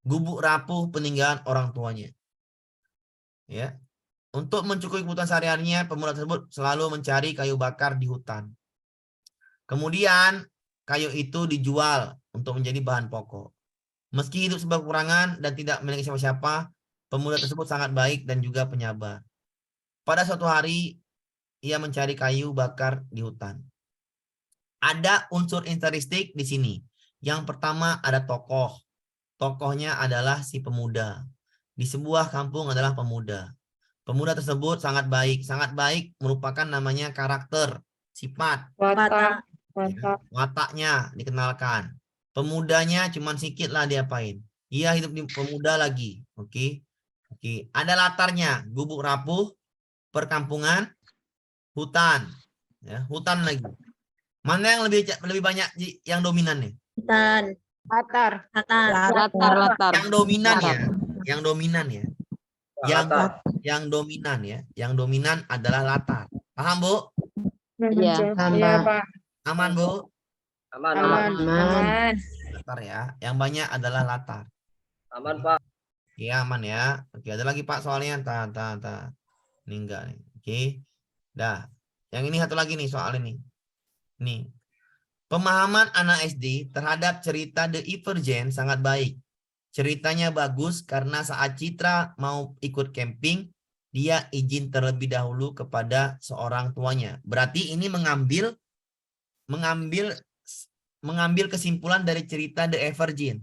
Gubuk rapuh peninggalan orang tuanya. Ya. Untuk mencukupi kebutuhan sehari-harinya, pemuda tersebut selalu mencari kayu bakar di hutan. Kemudian kayu itu dijual untuk menjadi bahan pokok. Meski hidup serba kekurangan dan tidak memiliki siapa-siapa, pemuda tersebut sangat baik dan juga penyabar. Pada suatu hari, ia mencari kayu bakar di hutan. Ada unsur interistik di sini. Yang pertama ada tokoh. Tokohnya adalah si pemuda. Di sebuah kampung adalah pemuda. Pemuda tersebut sangat baik. Sangat baik merupakan namanya karakter, sifat. Watak. Ya, wataknya dikenalkan. Pemudanya cuman sedikit lah diapain. Ia hidup di pemuda lagi. Oke. Oke. Ada latarnya. Gubuk rapuh, perkampungan, hutan. Ya, hutan lagi. Mana yang lebih banyak yang dominan nih? Hutan. Latar. Latar. Yang dominan ya. Yang dominan ya. Latar. Yang dominan ya. Yang dominan adalah latar. Paham, Bu? Iya. Iya, Pak. Aman, Bu? Aman. Aman. Latar ya. Yang banyak adalah latar. Aman, Pak. Iya, aman ya. Oke, ada lagi Pak soalnya. Ini enggak nih. Oke. Dah. Yang ini satu lagi nih soal ini. Nih. Pemahaman anak SD terhadap cerita The Evergent sangat baik. Ceritanya bagus karena saat Citra mau ikut camping, dia izin terlebih dahulu kepada seorang tuanya. Berarti ini mengambil kesimpulan dari cerita The Evergent.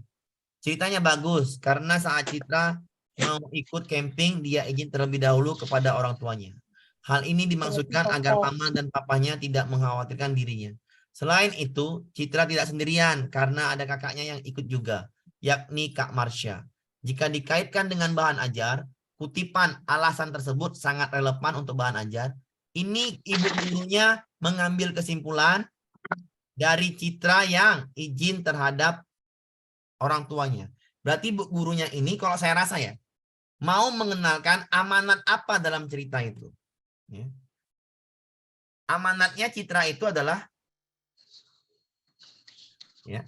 Ceritanya bagus karena saat Citra mau ikut camping, dia izin terlebih dahulu kepada orang tuanya. Hal ini dimaksudkan agar paman dan papanya tidak mengkhawatirkan dirinya. Selain itu, Citra tidak sendirian karena ada kakaknya yang ikut juga, yakni Kak Marsha. Jika dikaitkan dengan bahan ajar, kutipan alasan tersebut sangat relevan untuk bahan ajar. Ini ibu gurunya mengambil kesimpulan dari Citra yang izin terhadap orang tuanya. Berarti ibu gurunya ini kalau saya rasa ya, mau mengenalkan amanat apa dalam cerita itu. Ya. Amanatnya Citra itu adalah ya.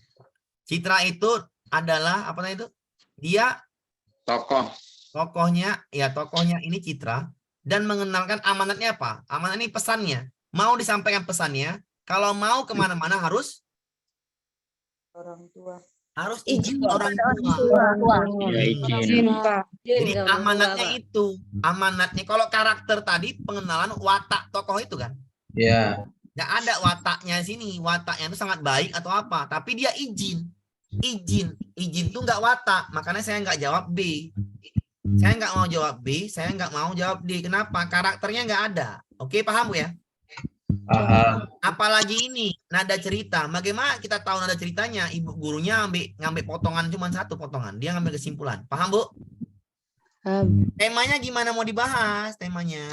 Citra itu adalah apa namanya itu? Dia tokohnya ini Citra dan mengenalkan amanatnya apa? Amanat ini pesannya. Mau disampaikan pesannya, kalau mau kemana-mana harus Orang tua. harus izin orang tua. Ya, Izin, Pak. Jadi amanatnya itu, amanatnya kalau karakter tadi pengenalan watak tokoh itu kan. Iya. Nggak ada wataknya sini, wataknya itu sangat baik atau apa, tapi dia izin tuh nggak watak, makanya saya nggak jawab B. Saya nggak mau jawab B, saya nggak mau jawab D. Kenapa? Karakternya nggak ada. Oke, paham Bu ya? Apalagi ini nada cerita. Bagaimana kita tahu nada ceritanya? Ibu gurunya ngambil potongan cuma satu potongan. Dia ngambil kesimpulan. Paham Bu? Temanya gimana mau dibahas? Temanya.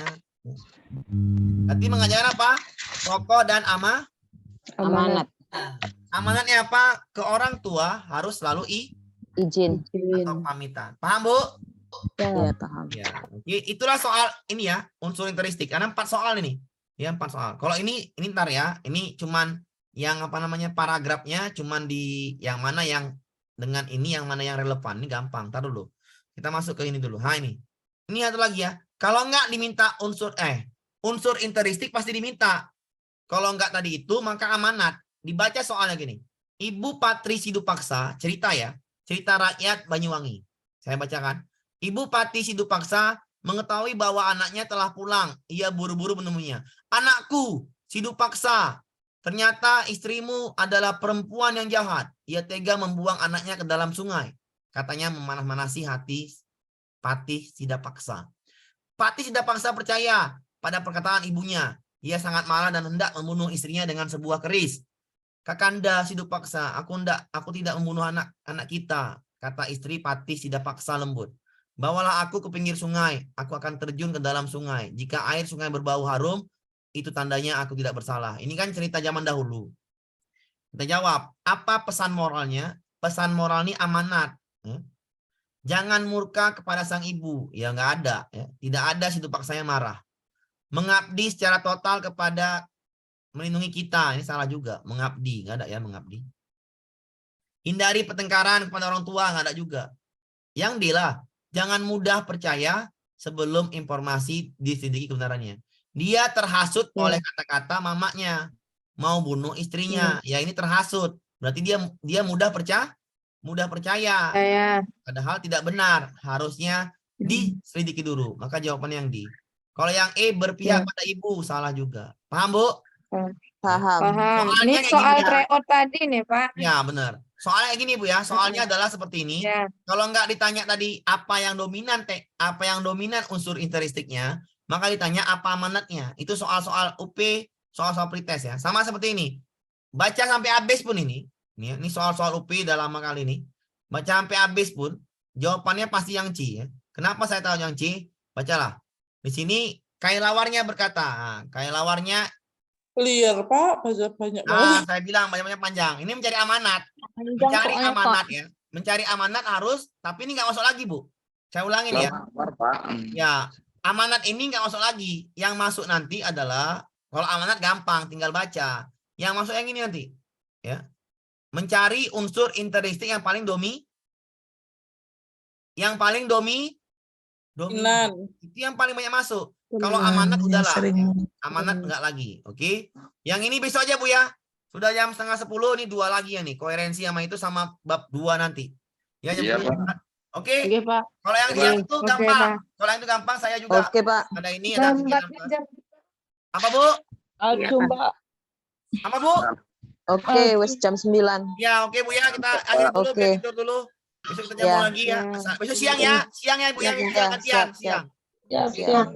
Berarti mengajar apa? Tokoh dan Amanat. Amanatnya apa? Ke orang tua harus selalu Izin. atau pamitan. Paham Bu? Ya, paham. Ya. Itulah soal ini ya, unsur interistik. Karena 4 soal ini. Ya, 4 soal. Kalau ini ntar ya, ini cuman yang apa namanya paragrafnya cuman di yang mana yang dengan ini yang mana yang relevan. Ini gampang. Ntar dulu. Kita masuk ke ini dulu. Ini. Ini satu lagi ya. Kalau enggak diminta unsur interistik pasti diminta. Kalau enggak tadi itu maka amanat. Dibaca soalnya gini. Ibu Patri Sidupaksa, cerita ya. Cerita rakyat Banyuwangi. Saya bacakan. Ibu Pati Sidupaksa mengetahui bahwa anaknya telah pulang. Ia buru-buru menemuinya. Anakku, Sidupaksa, ternyata istrimu adalah perempuan yang jahat. Ia tega membuang anaknya ke dalam sungai. Katanya memanas-manasi hati Pati Sidapaksa. Pati Sidapaksa percaya pada perkataan ibunya. Ia sangat marah dan hendak membunuh istrinya dengan sebuah keris. Kakanda Siduk paksa, aku tidak membunuh anak kita, kata istri Patih tidak paksa lembut. Bawalah aku ke pinggir sungai, aku akan terjun ke dalam sungai. Jika air sungai berbau harum, itu tandanya aku tidak bersalah. Ini kan cerita zaman dahulu. Kita jawab, apa pesan moralnya? Pesan moral ini amanat. Jangan murka kepada sang ibu. Ya nggak ada. Ya. Tidak ada Siduk paksanya marah. Mengabdi secara total kepada melindungi kita. Ini salah juga. Mengabdi. Nggak ada ya mengabdi. Hindari pertengkaran kepada orang tua. Nggak ada juga. Yang D lah. Jangan mudah percaya sebelum informasi diselidiki kebenarannya. Dia terhasut oleh kata-kata mamanya. Mau bunuh istrinya. Ya ini terhasut. Berarti dia mudah percaya. Padahal tidak benar. Harusnya diselidiki dulu. Maka jawabannya yang D. Kalau yang E berpihak pada ibu, salah juga. Paham, Bu? Paham. Paham. Soalnya Ini kayak soal gini ya. tryout tadi nih, Pak. Ya, benar. Soalnya gini, Bu ya. Soalnya adalah seperti ini. Ya. Kalau nggak ditanya tadi apa yang dominan unsur interistiknya, maka ditanya apa amanatnya. Itu soal-soal UP, soal-soal pretest ya. Sama seperti ini. Baca sampai habis pun ini soal-soal UP dalam kali ini. Baca sampai habis pun, jawabannya pasti yang C ya. Kenapa saya tahu yang C? Bacalah. Di sini Kailawarnya berkata, Kailawarnya Clear, Pak. Banyak banget. saya bilang banyak panjang. Ini mencari amanat. Mencari amanat ya. Mencari amanat harus, tapi ini nggak masuk lagi, Bu. Saya ulangin ya. Ya, amanat ini nggak masuk lagi. Yang masuk nanti adalah, kalau amanat gampang, tinggal baca. Yang masuk yang ini nanti. Ya. Mencari unsur interistik yang paling dominan. Itu yang paling banyak masuk. Kalau amanat udahlah. Amanat enggak lagi. Oke. Yang ini besok aja, Bu ya. Sudah jam 9:30 ini 2 lagi ya nih. Koherensi sama itu sama bab 2 nanti. Ya jam 10. Oke. Oke, Pak. Kalau yang itu gampang. Kalau yang itu gampang saya juga. Oke, Pak. Ada ini ada apa, Bu? Mbak. Apa, Bu? Oke, wes jam 9. Ya, oke Bu ya, kita akhir dulu, Oke. tidur dulu. Besok kita jumpa lagi ya. Besok siang ya. Siang ya Bu ya, Ya, siang. siap. Ya, Siap.